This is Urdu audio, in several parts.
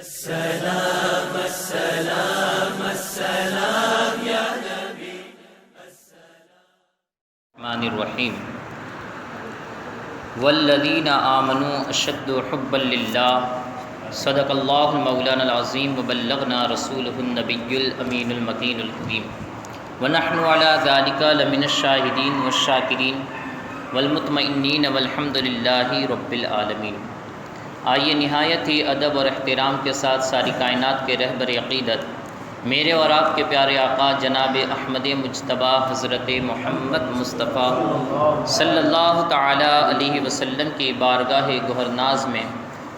السلام السلام السلام یا نبی الرحمن الرحیم والذین آمنوا اشد حبا للہ صدق اللہ مولانا العظیم وبلغنا رسولہ النبی الامین المکین الکریم ونحن علی ذلک لمن الشاہدین والشاکرین والمطمئنین والحمد للہ رب العالمین۔ آئیے نہایت ہی ادب اور احترام کے ساتھ ساری کائنات کے رہبر عقیدت میرے اور آپ کے پیارے آقا جناب احمد مجتبیٰ حضرت محمد مصطفیٰ صلی اللہ تعالی علیہ وسلم کی بارگاہ گہرناز میں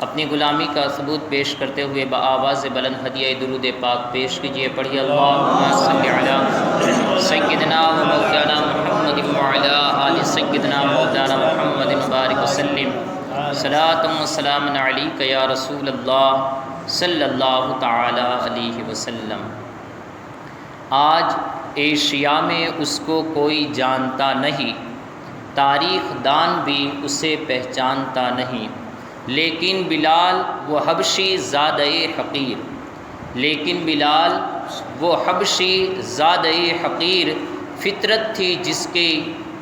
اپنی غلامی کا ثبوت پیش کرتے ہوئے بآواز بلند ہدیہ درود پاک پیش کیجیے۔ پڑھیے اللہم صلی علی سیدنا و مولانا محمد وعلی آل سیدنا مولانا محمد مبارک وسلم۔ صلاۃ و سلام علیک یا رسول اللہ صلی اللہ تعالی علیہ وسلم۔ آج ایشیا میں اس کو کوئی جانتا نہیں، تاریخ دان بھی اسے پہچانتا نہیں، لیکن بلال وہ حبشی زادہ حقیر، لیکن بلال وہ حبشی زادہ حقیر فطرت تھی جس کی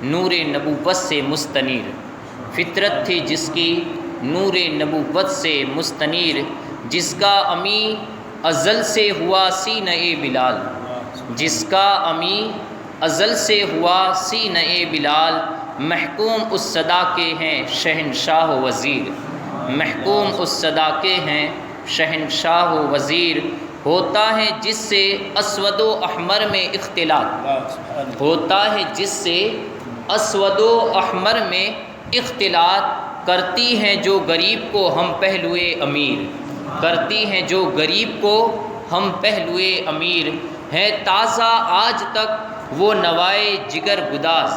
نور نبوت سے مستنیر، فطرت تھی جس کی نور نبوت سے مستنیر، جس کا امی ازل سے ہوا سینہ بلال، جس کا امی ازل سے ہوا سینہ بلال، محکوم اس صدا کے ہیں شہنشاہ و وزیر، محکوم اس صدا کے ہیں شہنشاہ و وزیر، ہوتا ہے جس سے اسود و احمر میں اختلاط، ہوتا ہے جس سے اسود و احمر میں اختلاط، کرتی ہیں جو غریب کو ہم پہلوئے امیر، کرتی ہیں جو غریب کو ہم پہلوئے امیر، ہے تازہ آج تک وہ نوائے جگر گداز،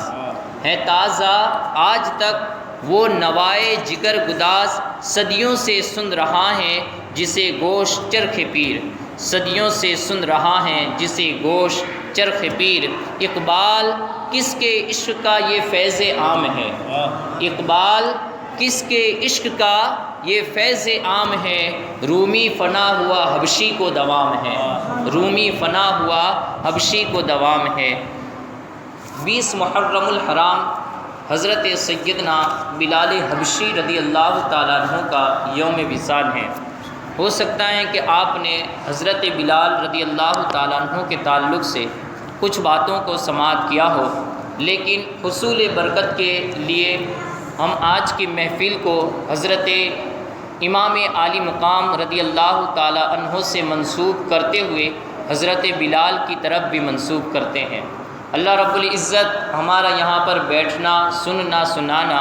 ہے تازہ آج تک وہ نوائے جگر گداز، صدیوں سے سن رہا ہے جسے گوشت چرخ پیر، صدیوں سے سن رہا ہے جسے گوشت چرخ پیر، اقبال کس کے عشق کا یہ فیض عام ہے، اقبال کس کے عشق کا یہ فیض عام ہے، رومی فنا ہوا حبشی کو دوام ہے، رومی فنا ہوا حبشی کو دوام ہے۔ 20 محرم الحرام حضرت سیدنا بلال حبشی رضی اللہ تعالیٰ عنہ کا یوم وصال ہے۔ ہو سکتا ہے کہ آپ نے حضرت بلال رضی اللہ تعالیٰ عنہ کے تعلق سے کچھ باتوں کو سماعت کیا ہو، لیکن حصول برکت کے لیے ہم آج کی محفل کو حضرت امام عالی مقام رضی اللہ تعالیٰ عنہ سے منسوب کرتے ہوئے حضرت بلال کی طرف بھی منسوب کرتے ہیں۔ اللہ رب العزت ہمارا یہاں پر بیٹھنا، سننا، سنانا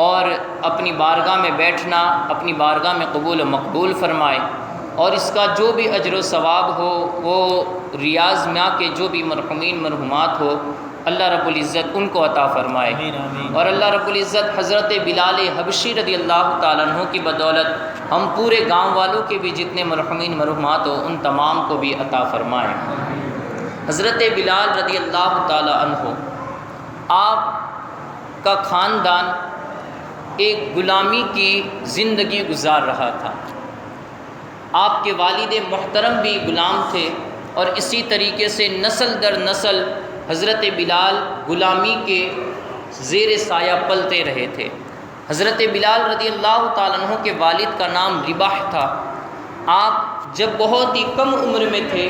اور اپنی بارگاہ میں بیٹھنا اپنی بارگاہ میں قبول و مقبول فرمائے، اور اس کا جو بھی اجر و ثواب ہو وہ ریاض میاں کے جو بھی مرحومین مرحومات ہو اللہ رب العزت ان کو عطا فرمائے، اور اللہ رب العزت حضرت بلال حبشی رضی اللہ تعالیٰ عنہ کی بدولت ہم پورے گاؤں والوں کے بھی جتنے مرحومین مرحومات ہو ان تمام کو بھی عطا فرمائے۔ حضرت بلال رضی اللہ تعالیٰ عنہ آپ کا خاندان ایک غلامی کی زندگی گزار رہا تھا، آپ کے والد محترم بھی غلام تھے، اور اسی طریقے سے نسل در نسل حضرت بلال غلامی کے زیر سایہ پلتے رہے تھے۔ حضرت بلال رضی اللہ تعالیٰ عنہ کے والد کا نام رباح تھا۔ آپ جب بہت ہی کم عمر میں تھے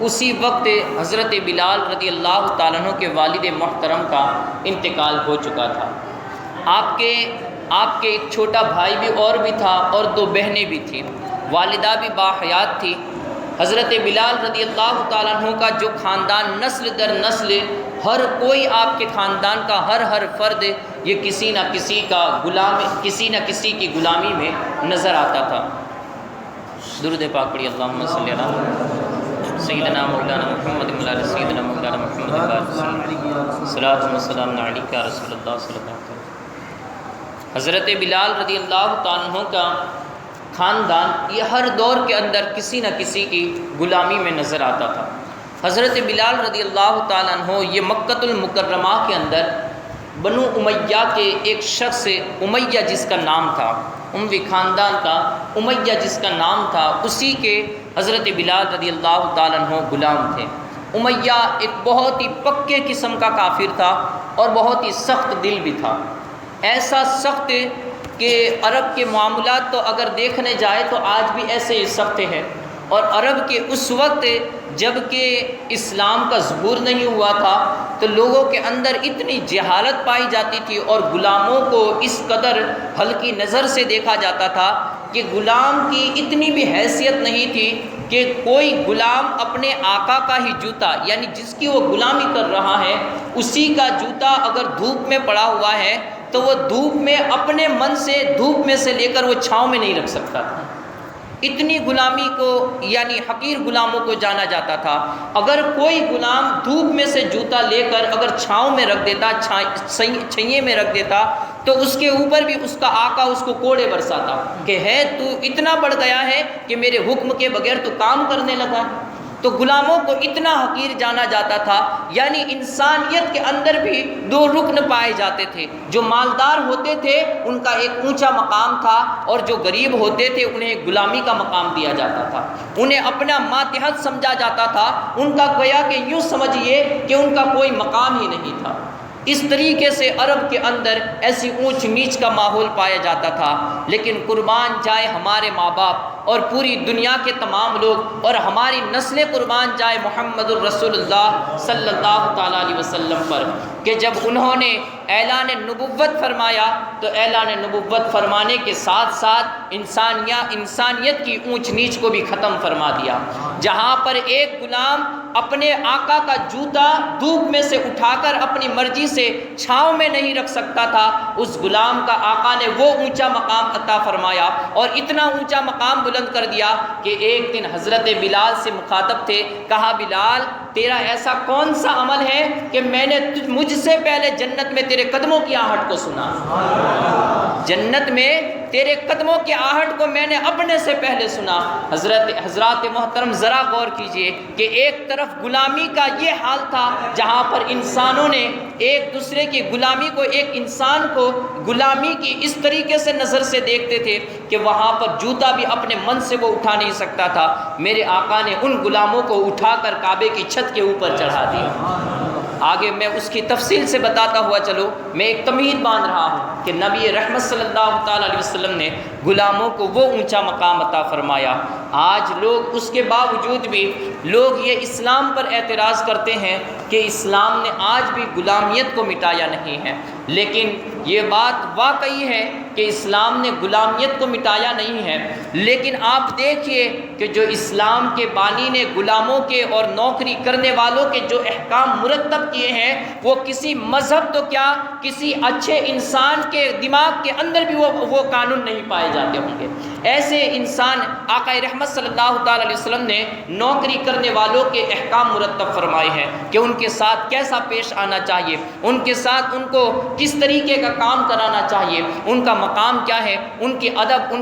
اسی وقت حضرت بلال رضی اللہ تعالیٰ عنہ کے والد محترم کا انتقال ہو چکا تھا۔ آپ کے ایک چھوٹا بھائی بھی اور بھی تھا اور 2 بہنیں بھی تھیں، والدہ بھی باحیات تھی۔ حضرت بلال رضی اللہ تعالیٰ عنہ کا جو خاندان نسل در نسل ہر کوئی آپ کے خاندان کا ہر فرد یہ کسی نہ کسی کی غلامی میں نظر آتا تھا۔ درود پاک پڑھی اللہم صلی علی سیدنا مولانا محمد وعلی سیدنا مولانا محمد صلاۃ و سلام علیک یا رسول اللہ صلی اللہ علیہ وسلم۔ حضرت بلال رضی اللہ تعالیٰ عنہ کا خاندان یہ ہر دور کے اندر کسی نہ کسی کی غلامی میں نظر آتا تھا۔ حضرت بلال رضی اللہ تعالیٰ عنہ یہ مکۃ المکرمہ کے اندر بنو امیہ کے ایک شخص امیہ جس کا نام تھا، اموی خاندان کا امیہ جس کا نام تھا، اسی کے حضرت بلال رضی اللہ تعالیٰ عنہ غلام تھے۔ امیہ ایک بہت ہی پکے قسم کا کافر تھا اور بہت ہی سخت دل بھی تھا، ایسا سخت کہ عرب کے معاملات تو اگر دیکھنے جائے تو آج بھی ایسے ہی سخت ہیں، اور عرب کے اس وقت جب کہ اسلام کا ظہور نہیں ہوا تھا تو لوگوں کے اندر اتنی جہالت پائی جاتی تھی اور غلاموں کو اس قدر ہلکی نظر سے دیکھا جاتا تھا کہ غلام کی اتنی بھی حیثیت نہیں تھی کہ کوئی غلام اپنے آقا کا ہی جوتا، یعنی جس کی وہ غلامی کر رہا ہے اسی کا جوتا اگر دھوپ میں پڑا ہوا ہے تو وہ دھوپ میں اپنے من سے دھوپ میں سے لے کر وہ چھاؤں میں نہیں رکھ سکتا تھا۔ اتنی غلامی کو یعنی حقیر غلاموں کو جانا جاتا تھا۔ اگر کوئی غلام دھوپ میں سے جوتا لے کر اگر چھاؤں میں رکھ دیتا، چھئیے میں رکھ دیتا، تو اس کے اوپر بھی اس کا آقا اس کو کوڑے برساتا کہ ہے تو اتنا بڑھ گیا ہے کہ میرے حکم کے بغیر تو کام کرنے لگا۔ تو غلاموں کو اتنا حقیر جانا جاتا تھا، یعنی انسانیت کے اندر بھی دو رکن پائے جاتے تھے۔ جو مالدار ہوتے تھے ان کا ایک اونچا مقام تھا، اور جو غریب ہوتے تھے انہیں غلامی کا مقام دیا جاتا تھا، انہیں اپنا ماتحت سمجھا جاتا تھا، ان کا گویا کہ یوں سمجھیے کہ ان کا کوئی مقام ہی نہیں تھا۔ اس طریقے سے عرب کے اندر ایسی اونچ نیچ کا ماحول پایا جاتا تھا۔ لیکن قربان جائے ہمارے ماں باپ اور پوری دنیا کے تمام لوگ اور ہماری نسل قربان جائے محمد الرسول اللہ صلی اللہ تعالیٰ علیہ وسلم پر کہ جب انہوں نے اعلان نبوت فرمایا تو اعلان نبوت فرمانے کے ساتھ ساتھ انسانیت کی اونچ نیچ کو بھی ختم فرما دیا۔ جہاں پر ایک غلام اپنے آقا کا جوتا دھوپ میں سے اٹھا کر اپنی مرضی سے چھاؤں میں نہیں رکھ سکتا تھا، اس غلام کا آقا نے وہ اونچا مقام عطا فرمایا اور اتنا اونچا مقام بلند کر دیا کہ ایک دن حضرت بلال سے مخاطب تھے، کہا بلال تیرا ایسا کون سا عمل ہے کہ میں نے مجھ سے پہلے جنت میں تیرے قدموں کی آہٹ کو سنا؟ جنت میں تیرے قدموں کی آہٹ کو میں نے اپنے سے پہلے سنا۔ حضرات محترم ذرا غور کیجئے کہ ایک طرف غلامی کا یہ حال تھا جہاں پر انسانوں نے ایک دوسرے کی غلامی کو، ایک انسان کو غلامی کی اس طریقے سے نظر سے دیکھتے تھے کہ وہاں پر جوتا بھی اپنے من سے وہ اٹھا نہیں سکتا تھا۔ میرے آقا نے ان غلاموں کو اٹھا کر کعبے کی چھت کے اوپر چڑھا دیا۔ آگے میں اس کی تفصیل سے بتاتا ہوا چلو، میں ایک تمہید باندھ رہا ہوں کہ نبی رحمت صلی اللہ تعالیٰ علیہ وسلم نے غلاموں کو وہ اونچا مقام عطا فرمایا۔ آج لوگ اس کے باوجود بھی لوگ یہ اسلام پر اعتراض کرتے ہیں کہ اسلام نے آج بھی غلامیت کو مٹایا نہیں ہے، لیکن یہ بات واقعی ہے کہ اسلام نے غلامیت کو مٹایا نہیں ہے، لیکن آپ دیکھیے کہ جو اسلام کے بانی نے غلاموں کے اور نوکری کرنے والوں کے جو احکام مرتب کیے ہیں وہ کسی مذہب تو کیا کسی اچھے انسان کے دماغ کے اندر بھی وہ قانون نہیں پائے جاتے ہوں گے۔ ایسے انسان آقا رحمت صلی اللہ تعالیٰ علیہ وسلم نے نوکری کرنے والوں کے احکام مرتب فرمائے ہیں کہ ان کے ساتھ کیسا پیش آنا چاہیے، ان کے ساتھ ان کو کس طریقے کا کام کرانا چاہیے، ان کا مقام کیا ہے، ان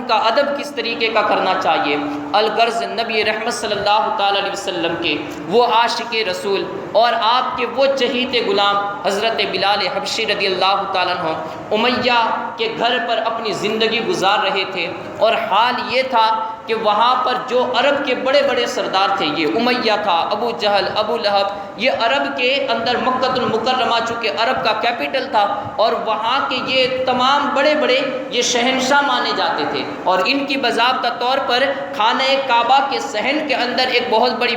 کا ادب کس طریقے کا کرنا چاہیے۔ الغرض نبی رحمت صلی اللہ تعالیٰ علیہ وسلم کے وہ عاشق رسول اور آپ کے وہ چہیتے غلام حضرت بلال حبشی رضی اللہ تعالیٰ عنہ امیہ کے گھر پر اپنی زندگی گزار رہے تھے، اور حال یہ تھا کہ وہاں پر جو عرب کے بڑے بڑے سردار تھے، یہ امیہ تھا، ابو جہل، ابو لہب، یہ عرب کے اندر مکہ المکرمہ چونکہ عرب کا کیپٹل تھا اور وہاں کے یہ تمام بڑے بڑے یہ شہنشاہ مانے جاتے تھے، اور ان کی باضابطہ طور پر خانہ کعبہ کے صحن کے اندر ایک بہت بڑی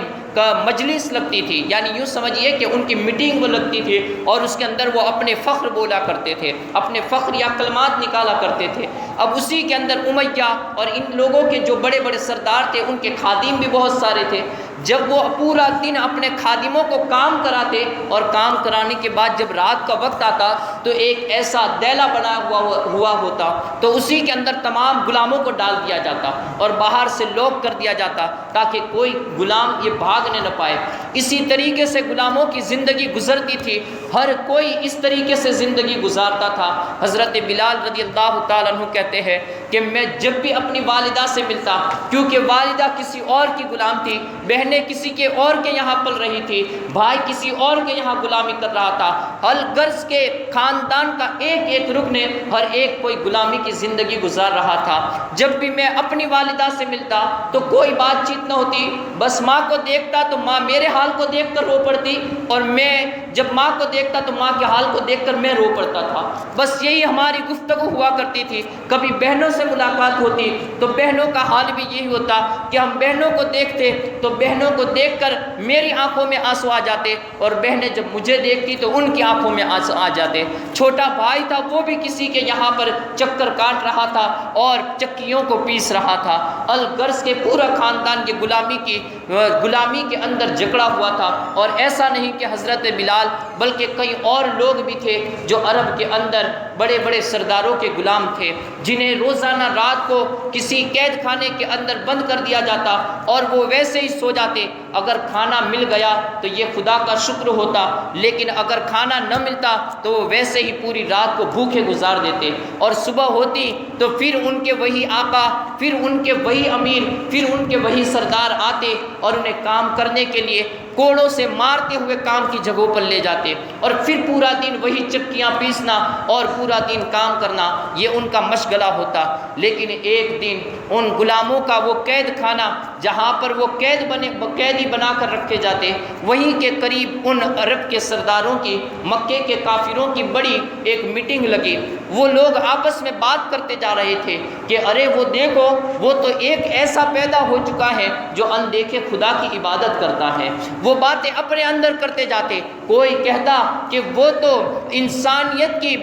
مجلس لگتی تھی، یعنی یوں سمجھیے کہ ان کی میٹنگ وہ لگتی تھی اور اس کے اندر وہ اپنے فخر بولا کرتے تھے، اپنے فخر یا کلمات نکالا کرتے تھے۔ اب اسی کے اندر امیہ اور ان لوگوں کے جو بڑے بڑے سردار تھے ان کے خادم بھی بہت سارے تھے۔ جب وہ پورا دن اپنے خادموں کو کام کراتے اور کام کرانے کے بعد جب رات کا وقت آتا تو ایک ایسا دیلا بنا ہوا ہوتا تو اسی کے اندر تمام غلاموں کو ڈال دیا جاتا اور باہر سے لوک کر دیا جاتا تاکہ کوئی غلام یہ بھاگنے نہ پائے۔ اسی طریقے سے غلاموں کی زندگی گزرتی تھی، ہر کوئی اس طریقے سے زندگی گزارتا تھا۔ حضرت بلال رضی اللہ تعالیٰ عنہ کہتے ہیں کہ کہ میں جب بھی اپنی والدہ سے ملتا، کیونکہ والدہ کسی اور کی غلام تھی، بہنیں کسی کے اور کے یہاں پل رہی تھی، بھائی کسی اور کے یہاں غلامی کر رہا تھا، الغرض کے خاندان کا ایک ایک رکن ہر ایک کوئی غلامی کی زندگی گزار رہا تھا۔ جب بھی میں اپنی والدہ سے ملتا تو کوئی بات چیت نہ ہوتی، بس ماں کو دیکھتا تو ماں میرے حال کو دیکھ کر رو پڑتی، اور میں جب ماں کو دیکھتا تو ماں کے حال کو دیکھ کر میں رو پڑتا تھا۔ بس یہی ہماری گفتگو ہوا کرتی تھی۔ کبھی بہنوں سے ملاقات ہوتی تو بہنوں کا حال بھی یہی ہوتا کہ ہم بہنوں کو دیکھتے تو بہنوں کو دیکھ کر میری آنکھوں میں آنسو آ جاتے، اور بہنیں جب مجھے دیکھتی تو ان کی آنکھوں میں آنسو آ جاتے۔ چھوٹا بھائی تھا، وہ بھی کسی کے یہاں پر چکر کاٹ رہا تھا اور چکیوں کو پیس رہا تھا۔ الغرض کے پورا خاندان کی غلامی کے اندر جکڑا ہوا تھا۔ اور ایسا نہیں کہ حضرت بلال، بلکہ کئی اور لوگ بھی تھے جو عرب کے اندر بڑے بڑے سرداروں کے غلام تھے، جنہیں روزانہ رات کو کسی قید خانے کے اندر بند کر دیا جاتا اور وہ ویسے ہی سو جاتے۔ اگر کھانا مل گیا تو یہ خدا کا شکر ہوتا، لیکن اگر کھانا نہ ملتا تو وہ ویسے ہی پوری رات کو بھوکے گزار دیتے، اور صبح ہوتی تو پھر ان کے وہی آقا، پھر ان کے وہی امیر، پھر ان کے وہی سردار آتے اور انہیں کام کرنے کے لیے کوڑوں سے مارتے ہوئے کام کی جگہوں پر لے جاتے، اور پھر پورا دن وہی چکیاں پیسنا اور پورا دن کام کرنا، یہ ان کا مشغلہ ہوتا۔ لیکن ایک دن ان غلاموں کا وہ قید خانہ جہاں پر وہ قیدی بنا کر رکھے جاتے، وہیں کے قریب ان عرب کے سرداروں کی، مکے کے کافروں کی بڑی ایک میٹنگ لگی۔ وہ لوگ آپس میں بات کرتے جا رہے تھے کہ ارے وہ دیکھو، وہ تو ایک ایسا پیدا ہو چکا ہے جو اندیکھے خدا کی عبادت کرتا ہے۔ وہ باتیں اپنے اندر کرتے جاتے، کوئی کہتا کہ وہ تو انسانیت کی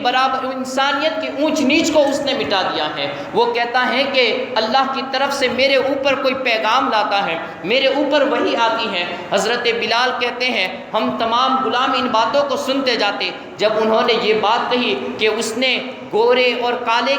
اونچ نیچ کو اس نے مٹا دیا ہے، وہ کہتا ہے کہ اللہ کی طرف سے میرے اوپر کوئی پیغام لاتا ہے، میرے اوپر وحی آتی ہے۔ حضرت بلال کہتے ہیں ہم تمام غلام ان باتوں کو سنتے جاتے۔ جب انہوں نے یہ بات کہی کہ اس نے گورے اور کالے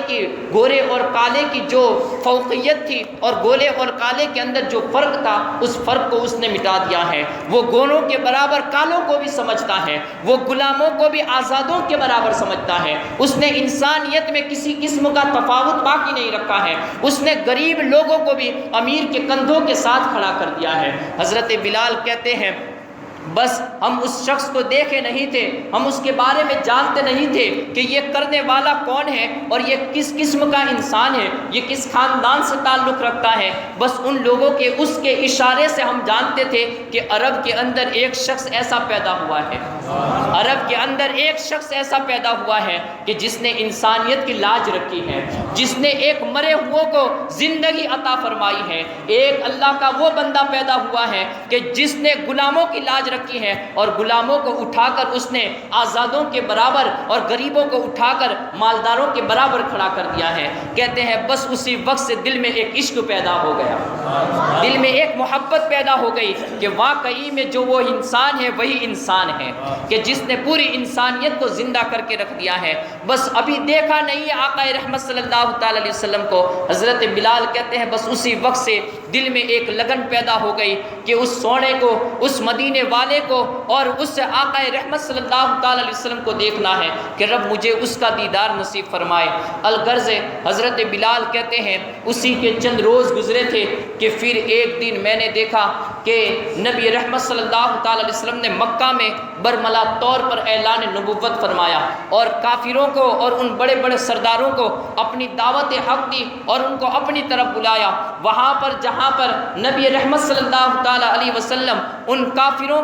کی جو فوقیت تھی اور گورے اور کالے کے اندر جو فرق تھا، اس فرق کو اس نے مٹا دیا ہے۔ وہ گوروں کے برابر کالوں کو بھی سمجھتا ہے، وہ غلاموں کو بھی آزادوں کے برابر سمجھتا ہے۔ اس نے انسانیت میں کسی قسم کا تفاوت باقی نہیں رکھا ہے۔ اس نے غریب لوگوں کو بھی امیر کے کندھوں کے ساتھ کھڑا کر دیا ہے۔ حضرت بلال کہتے ہیں بس ہم اس شخص کو دیکھے نہیں تھے، ہم اس کے بارے میں جانتے نہیں تھے کہ یہ کرنے والا کون ہے اور یہ کس قسم کا انسان ہے، یہ کس خاندان سے تعلق رکھتا ہے۔ بس ان لوگوں کے اس کے اشارے سے ہم جانتے تھے کہ عرب کے اندر ایک شخص ایسا پیدا ہوا ہے، عرب کے اندر ایک شخص ایسا پیدا ہوا ہے کہ جس نے انسانیت کی لاج رکھی ہے، جس نے ایک مرے ہوئے کو زندگی عطا فرمائی ہے۔ ایک اللہ کا وہ بندہ پیدا ہوا ہے کہ جس نے غلاموں کی لاج رکھی ہے اور غلاموں کو اٹھا کر اس نے آزادوں کے برابر اور غریبوں کو اٹھا کر مالداروں کے برابر کھڑا کر دیا ہے۔ کہتے ہیں بس اسی وقت سے دل میں ایک عشق پیدا ہو گیا، دل میں ایک محبت پیدا ہو گئی کہ واقعی میں جو وہ انسان ہے وہی انسان ہے کہ جس نے پوری انسانیت کو زندہ کر کے رکھ دیا ہے۔ بس ابھی دیکھا نہیں ہے آقا رحمت صلی اللہ تعالی علیہ وسلم کو۔ حضرت بلال کہتے ہیں بس اسی وقت سے دل میں ایک لگن پیدا ہو گئی کہ اس سونے کو، اس مدینے والے کو اور اس آقا رحمت صلی اللہ تعالی علیہ وسلم کو دیکھنا ہے کہ رب مجھے اس کا دیدار نصیب فرمائے۔ الغرض حضرت بلال کہتے ہیں اسی کے چند روز گزرے تھے کہ پھر ایک دن میں نے دیکھا کہ نبی رحمت صلی اللہ تعالی علیہ وسلم نے مکہ میں برملا طور پر اعلان نبوت فرمایا اور کافروں کو اور ان بڑے بڑے سرداروں کو اپنی دعوت حق دی اور ان کو اپنی طرف بلایا۔ وہاں پر جہاں پر نبی رحمت صلی اللہ تعالی علیہ وسلم ان کافروں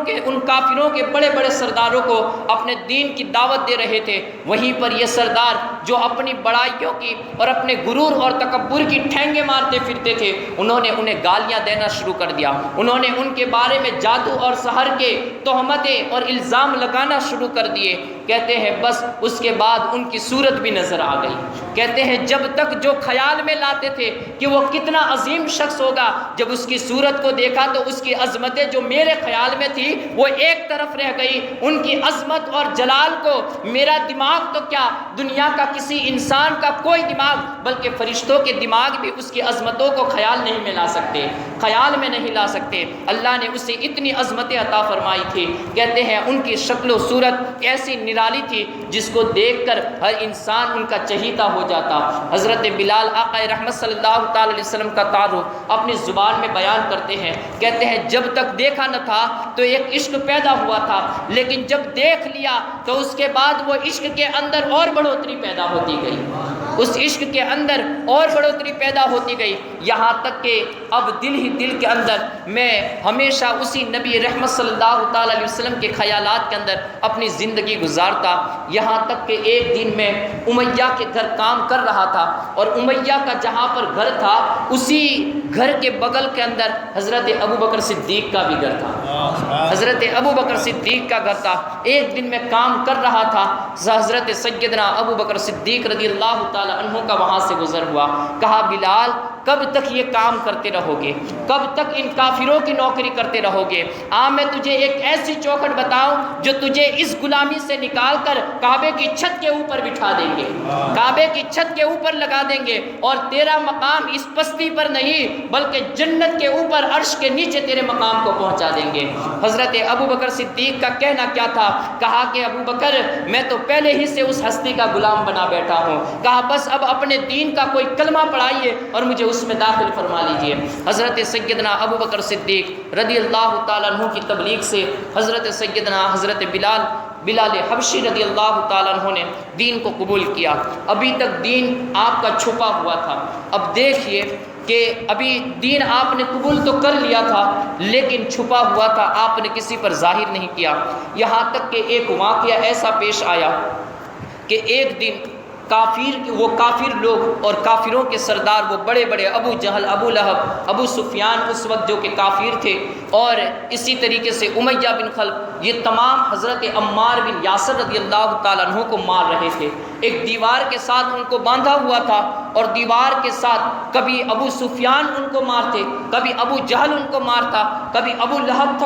کے بڑے بڑے سرداروں کو اپنے دین کی دعوت دے رہے تھے، وہیں پر یہ سردار جو اپنی بڑائیوں کی اور اپنے غرور اور تکبر کی ٹھینگیں مارتے پھرتے تھے، انہوں نے انہیں گالیاں دینا شروع کر دیا۔ انہوں نے ان کے بارے میں جادو اور سحر کے تہمتیں اور الزام لگانا شروع کر دیے۔ کہتے ہیں بس اس کے بعد ان کی صورت بھی نظر آ گئی۔ کہتے ہیں جب تک جو خیال میں لاتے تھے کہ وہ کتنا عظیم شخص ہوگا، جب اس کی صورت کو دیکھا تو اس کی عظمتیں جو میرے خیال میں تھی وہ ایک طرف رہ گئی۔ ان کی عظمت اور جلال کو میرا دماغ تو کیا، دنیا کا کسی انسان کا کوئی دماغ بلکہ فرشتوں کے دماغ بھی اس کی عظمتوں کو خیال نہیں میں لا سکتے، خیال میں نہیں لا سکتے۔ اللہ نے اسے اتنی عظمتیں عطا فرمائی تھی۔ کہتے ہیں ان کی شکل و صورت ایسی نرالی تھی جس کو دیکھ کر ہر انسان ان کا چہیتا ہو جاتا۔ حضرت بلال آقا رحمت صلی اللہ تعالی علیہ وسلم کا تعارف اپنی زبان میں بیان کرتے ہیں، کہتے ہیں جب تک دیکھا نہ تھا تو ایک عشق پیدا ہوا تھا، لیکن جب دیکھ لیا تو اس کے بعد وہ عشق کے اندر اور بڑھوتری پیدا ہوتی گئی، اس عشق کے اندر اور بڑھوتری پیدا ہوتی گئی، یہاں تک کہ اب دل ہی دل کے اندر میں ہمیشہ اسی نبی رحمت صلی اللہ تعالی علیہ وسلم کے خیالات کے اندر اپنی زندگی گزارتا۔ یہاں تک کہ ایک دن میں امیہ کے گھر کام کر رہا تھا، اور امیہ کا جہاں پر گھر تھا اسی گھر کے بغل کے اندر حضرت ابو بکر صدیق کا بھی گھر تھا، حضرت ابو بکر صدیق کا گھر تھا۔ ایک دن میں کام کر رہا تھا، حضرت سیدنا ابو بکر صدیق رضی اللہ تعالی عنہ کا وہاں سے گزر ہوا۔ کہا بلال کب تک یہ کام کرتے رہو گے، کب تک ان کافروں کی نوکری کرتے رہو گے؟ میں تجھے ایک ایسی چوکھٹ بتاؤں جو تجھے اس غلامی سے نکال کر کعبے کی چھت کے اوپر بٹھا دیں گے، کعبے کی چھت کے اوپر لگا دیں گے، اور تیرا مقام اس پستی پر نہیں بلکہ جنت کے اوپر عرش کے نیچے تیرے مقام کو پہنچا دیں گے۔ حضرت ابو بکر صدیق کا کہنا کیا تھا؟ کہا کہ ابو بکر میں تو پہلے ہی سے اس ہستی کا غلام بنا بیٹھا ہوں، کہا بس اب اپنے دین کا کوئی کلمہ پڑھائیے اور مجھے اس میں داخل فرما لیجئے۔ حضرت سیدنا ابو بکر صدیق رضی اللہ تعالیٰ عنہ کی تبلیغ سے حضرت سیدنا حضرت بلال حبشی رضی اللہ تعالیٰ عنہ نے دین کو قبول کیا۔ ابھی تک دین آپ کا چھپا ہوا تھا، اب دیکھیے کہ ابھی دین آپ نے قبول تو کر لیا تھا لیکن چھپا ہوا تھا، آپ نے کسی پر ظاہر نہیں کیا۔ یہاں تک کہ ایک واقعہ ایسا پیش آیا کہ ایک دن کافر لوگ اور کافروں کے سردار وہ بڑے بڑے ابو جہل، ابو لہب، ابو سفیان اس وقت جو کہ کافر تھے، اور اسی طریقے سے امیہ بن خلف، یہ تمام حضرت عمار بن یاسر رضی اللہ تعالیٰ عنہ کو مار رہے تھے۔ ایک دیوار کے ساتھ ان کو باندھا ہوا تھا، اور دیوار کے ساتھ کبھی ابو سفیان ان کو مارتے، کبھی ابو جہل ان کو مارتا، کبھی ابو لہب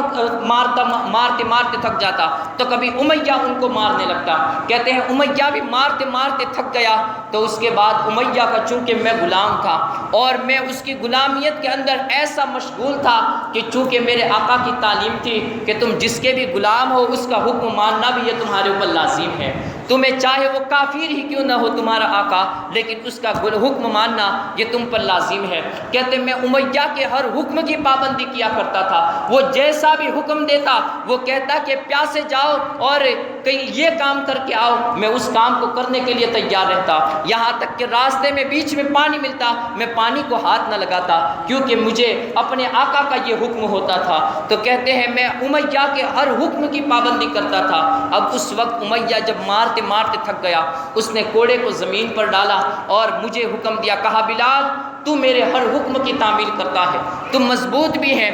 مارتے مارتے تھک جاتا، تو کبھی امیہ ان کو مارنے لگتا۔ کہتے ہیں امیہ بھی مارتے مارتے تھک گیا، تو اس کے بعد امیہ کا چونکہ میں غلام تھا اور میں اس کی غلامیت کے اندر ایسا مشغول تھا کہ چونکہ میرے آقا کی تعلیم تھی کہ تم جس کے بھی غلام ہو اس کا حکم ماننا بھی یہ تمہارے اوپر لازم ہے، تمہیں چاہے وہ کافر ہی کیوں نہ ہو تمہارا آقا، لیکن اس کا حکم ماننا یہ تم پر لازم ہے۔ کہتے میں امیہ کے ہر حکم کی پابندی کیا کرتا تھا، وہ جیسا بھی حکم دیتا وہ کہتا کہ پیاسے جاؤ اور کہیں یہ کام کر کے آؤ، میں اس کام کو کرنے کے لیے تیار رہتا، یہاں تک کہ راستے میں بیچ میں پانی ملتا میں پانی کو ہاتھ نہ لگاتا کیونکہ مجھے اپنے آقا کا یہ حکم ہوتا تھا۔ تو کہتے ہیں میں امیہ کے ہر حکم کی پابندی کرتا تھا۔ اب اس وقت امیہ جب مارتے مارتے تھک گیا، اس نے کوڑے کو زمین پر ڈالا اور مجھے حکم دیا، کہا بلال تو میرے ہر حکم کی تعمیل کرتا ہے، تم مضبوط بھی ہیں،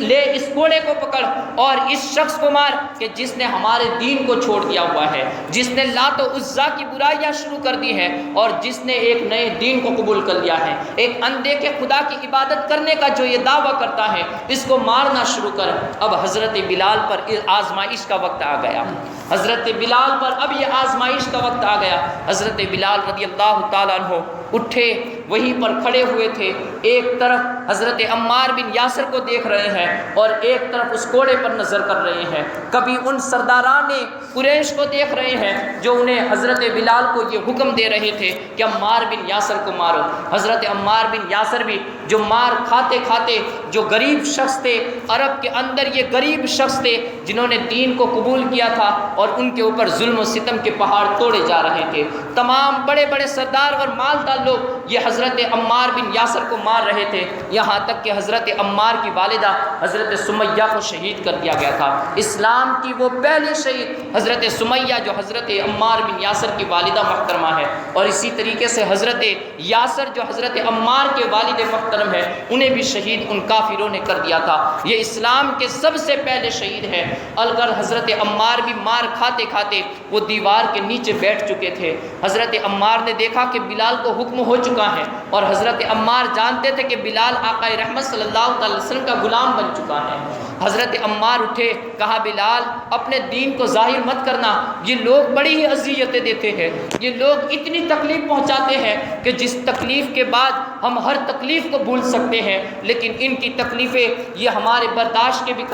لے اس کوڑے کو پکڑ اور اس شخص کو مار کہ جس نے ہمارے دین کو چھوڑ دیا ہوا ہے، جس نے لات و عزا کی برائیاں شروع کر دی ہیں اور جس نے ایک نئے دین کو قبول کر لیا ہے، ایک اندیکھے خدا کی عبادت کرنے کا جو یہ دعویٰ کرتا ہے، اس کو مارنا شروع کر۔ اب حضرت بلال پر آزمائش کا وقت آ گیا، حضرت بلال پر اب یہ آزمائش کا وقت آ گیا۔ حضرت بلال رضی اللہ تعالیٰ عنہ اٹھے، وہیں پر کھڑے ہوئے تھے، ایک طرف حضرت عمار بن یاسر کو دیکھ رہے ہیں اور ایک طرف اس کوڑے پر نظر کر رہے ہیں، کبھی ان سرداران قریش کو دیکھ رہے ہیں جو انہیں حضرت بلال کو یہ حکم دے رہے تھے کہ عمار بن یاسر کو مارو۔ حضرت عمار بن یاسر بھی جو مار کھاتے کھاتے جو غریب شخص تھے، عرب کے اندر یہ غریب شخص تھے جنہوں نے دین کو قبول کیا تھا اور ان کے اوپر ظلم و ستم کے پہاڑ توڑے جا رہے تھے، تمام بڑے بڑے سردار اور مالدار لوگ یہ حضرت عمار بن یاسر کو مار رہے تھے، یہاں تک کہ حضرت عمار کی والدہ حضرت سمیہ کو شہید کر دیا گیا تھا۔ اسلام کی وہ پہلی شہید حضرت سمیہ جو حضرت عمار بن یاسر کی والدہ محترمہ ہے، اور اسی طریقے سے حضرت یاسر جو حضرت عمار کے والد محترم ہے انہیں بھی شہید ان کافروں نے کر دیا تھا۔ یہ اسلام کے سب سے پہلے شہید ہیں۔ اگر حضرت عمار بھی مار کھاتے کھاتے وہ دیوار کے نیچے بیٹھ چکے تھے، حضرت عمار نے دیکھا کہ بلال کو حکم ہو چکا ہے اور حضرت عمار جانتے تھے کہ بلال آقا رحمت صلی اللہ علیہ وسلم کا غلام بن چکا ہے۔ حضرت عمار اٹھے، کہا بلال اپنے دین کو ظاہر مت کرنا، یہ لوگ بڑی ہی اذیتیں دیتے ہیں، یہ لوگ اتنی تکلیف پہنچاتے ہیں کہ جس تکلیف کے بعد ہم ہر تکلیف کو بھول سکتے ہیں، لیکن ان کی تکلیفیں یہ ہمارے برداشت کے بھی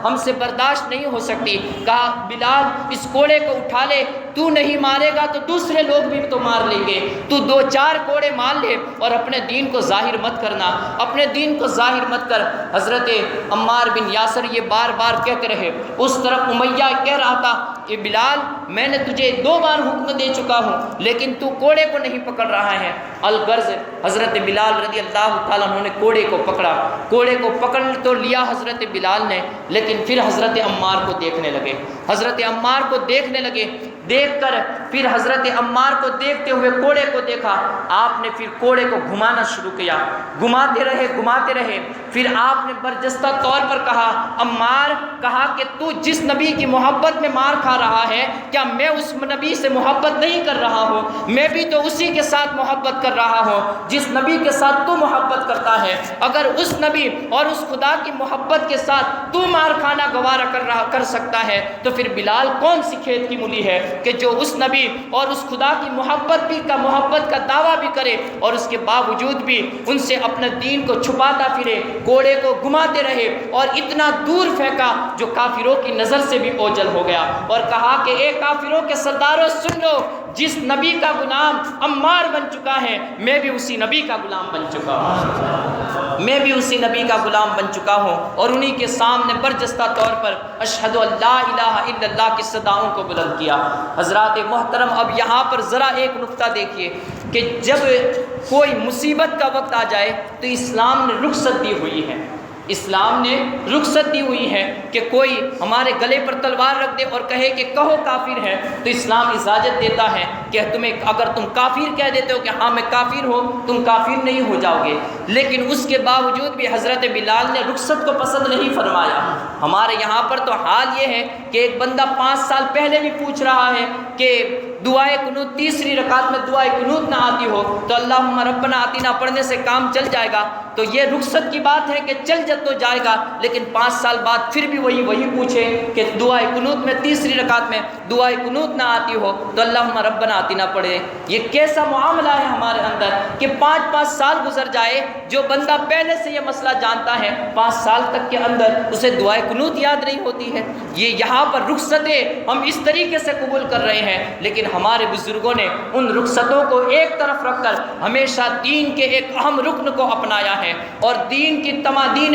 ہم سے برداشت نہیں ہو سکتی۔ کہا بلال اس کوڑے کو اٹھا لے، تو نہیں مارے گا تو دوسرے لوگ بھی تو مار لیں گے، تو 2-4 کوڑے مار لے اور اپنے دین کو ظاہر مت کرنا، اپنے دین کو ظاہر مت کر۔ حضرت عمار بن یاسر یہ بار بار کہتے رہے۔ اس طرف امیہ کہہ رہا تھا کہ بلال میں نے تجھے 2 بار حکم دے چکا ہوں لیکن تو کوڑے کو نہیں پکڑ رہا ہے۔ الغرض حضرت بلال رضی اللہ تعالیٰ عنہ نے کوڑے کو پکڑا، کوڑے کو پکڑ تو لیا حضرت بلال نے، لیکن پھر حضرت عمار کو دیکھنے لگے، حضرت عمار کو دیکھنے لگے۔ دیکھ کر پھر حضرت عمار کو دیکھتے ہوئے کوڑے کو دیکھا، آپ نے پھر کوڑے کو گھمانا شروع کیا، گھماتے رہے۔ پھر آپ نے برجستہ طور پر کہا عمار، کہا کہ تو جس نبی کی محبت میں مار کھا رہا ہے، کیا میں اس نبی سے محبت نہیں کر رہا ہوں؟ میں بھی تو اسی کے ساتھ محبت کر رہا ہوں جس نبی کے ساتھ تو محبت کرتا ہے۔ اگر اس نبی اور اس خدا کی محبت کے ساتھ تو مار کھانا گوارا کر سکتا ہے تو پھر بلال کون سی کھیت کی مولی ہے کہ جو اس نبی اور اس خدا کی محبت کا دعویٰ بھی کرے اور اس کے باوجود بھی ان سے اپنے دین کو چھپاتا پھرے، کوڑے کو گھماتے رہے اور اتنا دور پھینکا جو کافروں کی نظر سے بھی اوجھل ہو گیا، اور کہا کہ اے کافروں کے سرداروں سن لو، جس نبی کا غلام عمار بن چکا ہے میں بھی اسی نبی کا غلام بن چکا ہوں، میں بھی اسی نبی کا غلام بن چکا ہوں۔ اور انہی کے سامنے برجستہ طور پر اشہد ان لا الہ الا اللہ کی صداؤں کو بلند کیا۔ حضرات محترم اب یہاں پر ذرا ایک نقطہ دیکھیے کہ جب کوئی مصیبت کا وقت آ جائے تو اسلام نے رخصت دی ہوئی ہے، اسلام نے رخصت دی ہوئی ہے کہ کوئی ہمارے گلے پر تلوار رکھ دے اور کہے کہ کہو کافر ہے تو اسلام اجازت دیتا ہے کہ اگر تم کافر کہہ دیتے ہو کہ ہاں میں کافر ہوں، تم کافر نہیں ہو جاؤ گے، لیکن اس کے باوجود بھی حضرت بلال نے رخصت کو پسند نہیں فرمایا۔ ہمارے یہاں پر تو حال یہ ہے کہ ایک بندہ 5 سال پہلے بھی پوچھ رہا ہے کہ دعائے قنوت تیسری رکعت میں دعائے قنوت نہ آتی ہو تو اللہم ربنا آتینا پڑھنے سے کام چل جائے گا، تو یہ رخصت کی بات ہے کہ چل تو جائے گا، لیکن 5 سال بعد پھر بھی وہی پوچھے کہ دعائے قنوت میں تیسری رکعت میں دعائے قنوت نہ آتی ہو تو اللہم ربنا آتینا پڑھے۔ یہ کیسا معاملہ ہے ہمارے اندر کہ 5 سال گزر جائے، جو بندہ پہلے سے یہ مسئلہ جانتا ہے 5 سال تک کے اندر اسے دعائے قنوت یاد نہیں ہوتی ہے۔ یہ یہاں پر رخصتیں ہم اس طریقے سے قبول کر رہے ہیں، لیکن ہمارے بزرگوں نے ان رخصتوں کو ایک طرف رکھ کر ہمیشہ دین کے ایک اہم رکن کو اپنایا ہے، اور دین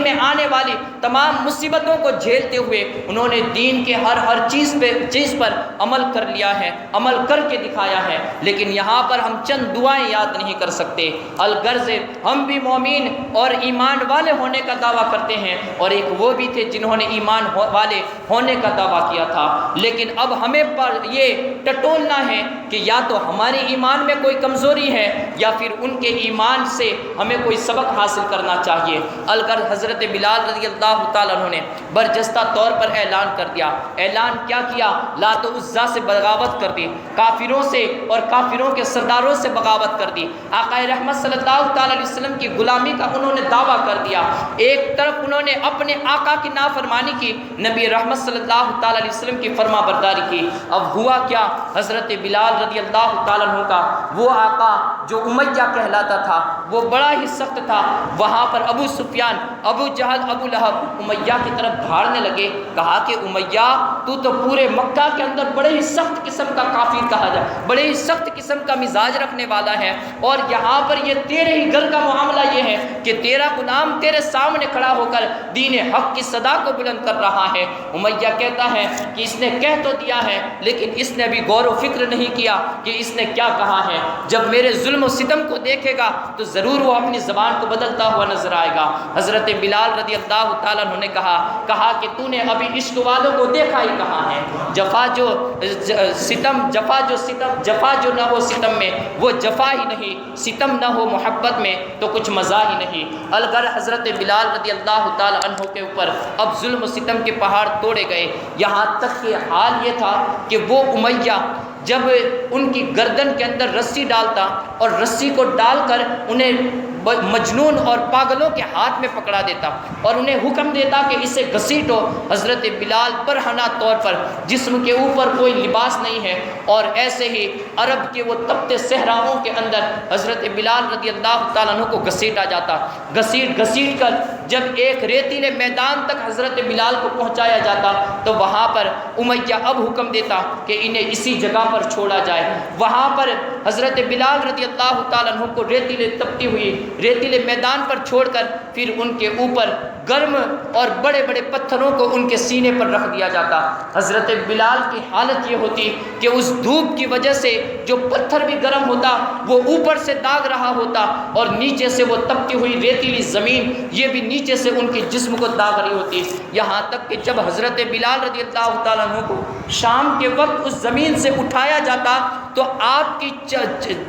میں آنے والی تمام مصیبتوں کو جھیلتے ہوئے انہوں نے دین کے ہر چیز پر عمل کر لیا ہے، عمل کر کے دکھایا ہے۔ لیکن یہاں پر ہم چند دعائیں یاد نہیں کر سکتے۔ الغرض ہم بھی مومن اور ایمان والے ہونے کا دعویٰ کرتے ہیں، اور ایک وہ بھی تھے جنہوں نے ایمان والے ہونے کا دعویٰ کیا تھا، لیکن اب ہمیں پر یہ ٹٹولنا ہے کہ یا تو ہمارے ایمان میں کوئی کمزوری ہے یا پھر ان کے ایمان سے ہمیں کوئی سبق حاصل کرنا چاہیے۔ الغرض حضرت بلال رضی اللہ تعالیٰ عنہ نے برجستہ طور پر اعلان کر دیا۔ اعلان کیا کیا؟ لات و عزیٰ سے بغاوت کر دی، کافروں سے اور کافروں کے سرداروں سے بغاوت کر دی، آقا رحمت صلی اللہ تعالیٰ علیہ وسلم کی غلامی کا انہوں نے دعویٰ کر دیا۔ ایک طرف انہوں نے اپنے آقا کی نافرمانی کی، نبی رحمت صلی اللہ تعالیٰ علیہ وسلم کی فرما برداری کی۔ اب ہوا کیا؟ حضرت بلال رضی اللہ تعالیٰ عنہ کا وہ آقا جو امیہ کہلاتا تھا وہ بڑا ہی سخت تھا، وہاں پر ابو سفیان، ابو جہل، ابو لہب امیہ کی طرف بھاڑنے لگے۔ کہا کہ امیہ تو پورے مکہ کے اندر بڑے ہی سخت قسم کا کافر کہا جائے، بڑے ہی سخت قسم کا مزاج رکھنے والا ہے، اور یہاں پر یہ تیرے ہی گھر کا معاملہ یہ ہے کہ تیرا غلام تیرے سامنے کھڑا ہو کر دین حق کی صدا کو بلند کر رہا ہے۔ امیہ کہتا ہے کہ اس نے کہہ تو دیا ہے لیکن اس نے بھی غور و فکر نہیں کیا کہ اس نے کیا کہا ہے، جب میرے ظلم و ستم کو دیکھے گا تو ضرور وہ اپنی زبان کو بدلتا ہوا نظر آئے گا۔ حضرت بلال رضی اللہ تعالیٰ عنہ نے کہا کہ تو نے ابھی عشق والوں کو دیکھا ہی کہاں ہے، جفا جو نہ ہو ستم میں وہ جفا ہی نہیں، ستم نہ ہو محبت میں تو کچھ مزہ ہی نہیں۔ الغرض حضرت بلال رضی اللہ تعالیٰ عنہ کے اوپر اب ظلم و ستم کے پہاڑ توڑے گئے، یہاں تک کہ حال یہ تھا کہ وہ امیہ جب ان کی گردن کے اندر رسی ڈالتا اور رسی کو ڈال کر انہیں مجنون اور پاگلوں کے ہاتھ میں پکڑا دیتا اور انہیں حکم دیتا کہ اسے گھسیٹو۔ حضرت بلال برہنہ طور پر جسم کے اوپر کوئی لباس نہیں ہے، اور ایسے ہی عرب کے وہ تپتے صحراؤں کے اندر حضرت بلال رضی اللہ تعالیٰ عنہ کو گھسیٹا جاتا۔ گھسیٹ کر جب ایک ریتیلے میدان تک حضرت بلال کو پہنچایا جاتا تو وہاں پر امیہ اب حکم دیتا کہ انہیں اسی جگہ پر چھوڑا جائے۔ وہاں پر حضرت بلال رضی اللہ تعالیٰ عنہ کو تپتی ہوئی ریتیلے میدان پر چھوڑ کر پھر ان کے اوپر گرم اور بڑے بڑے پتھروں کو ان کے سینے پر رکھ دیا جاتا۔ حضرت بلال کی حالت یہ ہوتی کہ اس دھوپ کی وجہ سے جو پتھر بھی گرم ہوتا وہ اوپر سے داغ رہا ہوتا، اور نیچے سے وہ تپتی ہوئی ریتیلی زمین یہ بھی نیچے سے ان کے جسم کو داغ رہی ہوتی، یہاں تک کہ جب حضرت بلال رضی اللہ تعالیٰ عنہ کو شام کے وقت اس زمین سے اٹھایا جاتا تو آپ کی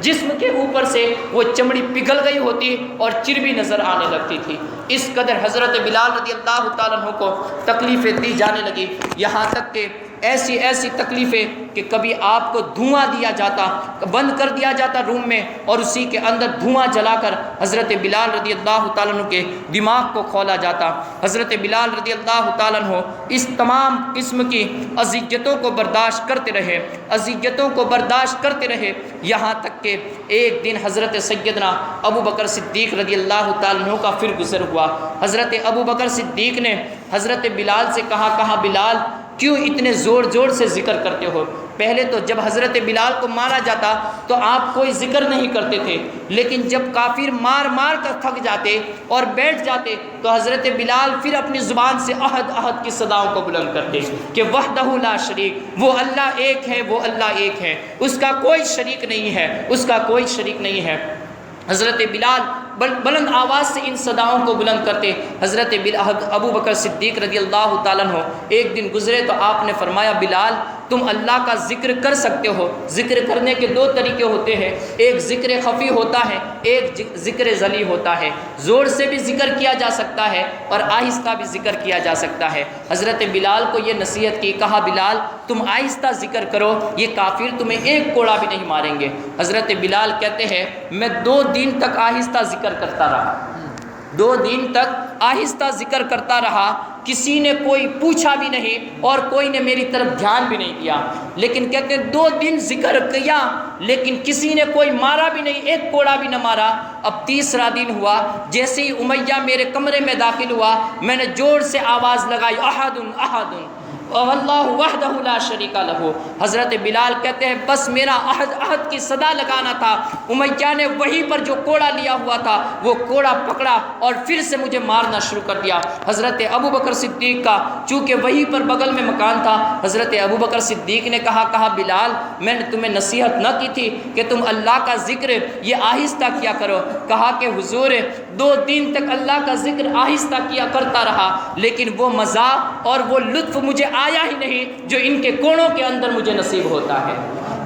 جسم کے اوپر سے وہ چمڑی پگھل گئی ہوتی اور چربی نظر آنے لگتی تھی۔ اس قدر حضرت بلال رضی اللہ تعالیٰ عنہ کو تکلیفیں دی جانے لگی، یہاں تک کہ ایسی تکلیفیں کہ کبھی آپ کو دھواں دیا جاتا، بند کر دیا جاتا روم میں، اور اسی کے اندر دھواں جلا کر حضرت بلال رضی اللہ تعالیٰ عنہ کے دماغ کو کھولا جاتا۔ حضرت بلال رضی اللہ تعالیٰ عنہ اس تمام قسم کی اذیتوں کو برداشت کرتے رہے یہاں تک کہ ایک دن حضرت سیدنا ابو بکر صدیق رضی اللہ تعالیٰ عنہ کا پھر گزر ہوا۔ حضرت ابو بکر صدیق نے حضرت بلال سے کہا بلال کیوں اتنے زور سے ذکر کرتے ہو؟ پہلے تو جب حضرت بلال کو مارا جاتا تو آپ کوئی ذکر نہیں کرتے تھے، لیکن جب کافر مار کر تھک جاتے اور بیٹھ جاتے تو حضرت بلال پھر اپنی زبان سے احد کی صداؤں کو بلند کرتے کہ وحدہ لا شریک، وہ اللہ ایک ہے، وہ اللہ ایک ہے، اس کا کوئی شریک نہیں ہے۔ حضرت بلال بلند آواز سے ان صداؤں کو بلند کرتے۔ حضرت ابو بکر صدیق رضی اللہ تعالیٰ عنہ ایک دن گزرے تو آپ نے فرمایا بلال تم اللہ کا ذکر کر سکتے ہو؟ ذکر کرنے کے دو طریقے ہوتے ہیں، ایک ذکر خفی ہوتا ہے، ایک ذکر ذلی ہوتا ہے۔ زور سے بھی ذکر کیا جا سکتا ہے اور آہستہ بھی ذکر کیا جا سکتا ہے۔ حضرت بلال کو یہ نصیحت کی، کہا بلال تم آہستہ ذکر کرو، یہ کافر تمہیں ایک کوڑا بھی نہیں ماریں گے۔ حضرت بلال کہتے ہیں میں 2 دن تک آہستہ ذکر کرتا رہا، 2 دن تک آہستہ ذکر کرتا رہا، کسی نے کوئی پوچھا بھی نہیں اور کوئی نے میری طرف دھیان بھی نہیں دیا، لیکن کہتے ہیں 2 دن ذکر کیا لیکن کسی نے کوئی مارا بھی نہیں، ایک کوڑا بھی نہ مارا۔ اب تیسرا دن ہوا، جیسے ہی امیہ میرے کمرے میں داخل ہوا میں نے زور سے آواز لگائی احد اللہ وحدہ لا شریک لہ۔ حضرت بلال کہتے ہیں بس میرا احد کی صدا لگانا تھا، امیہ نے وہیں پر جو کوڑا لیا ہوا تھا وہ کوڑا پکڑا اور پھر سے مجھے مارنا شروع کر دیا۔ حضرت ابو بکر صدیق کا چونکہ وہیں پر بغل میں مکان تھا، حضرت ابو بکر صدیق نے کہا بلال میں نے تمہیں نصیحت نہ کی تھی کہ تم اللہ کا ذکر یہ آہستہ کیا کرو؟ کہا کہ حضور 2 دن تک اللہ کا ذکر آہستہ کیا کرتا رہا لیکن وہ مزہ اور وہ لطف مجھے آیا ہی نہیں جو ان کے کوڑوں کے اندر مجھے نصیب ہوتا ہے۔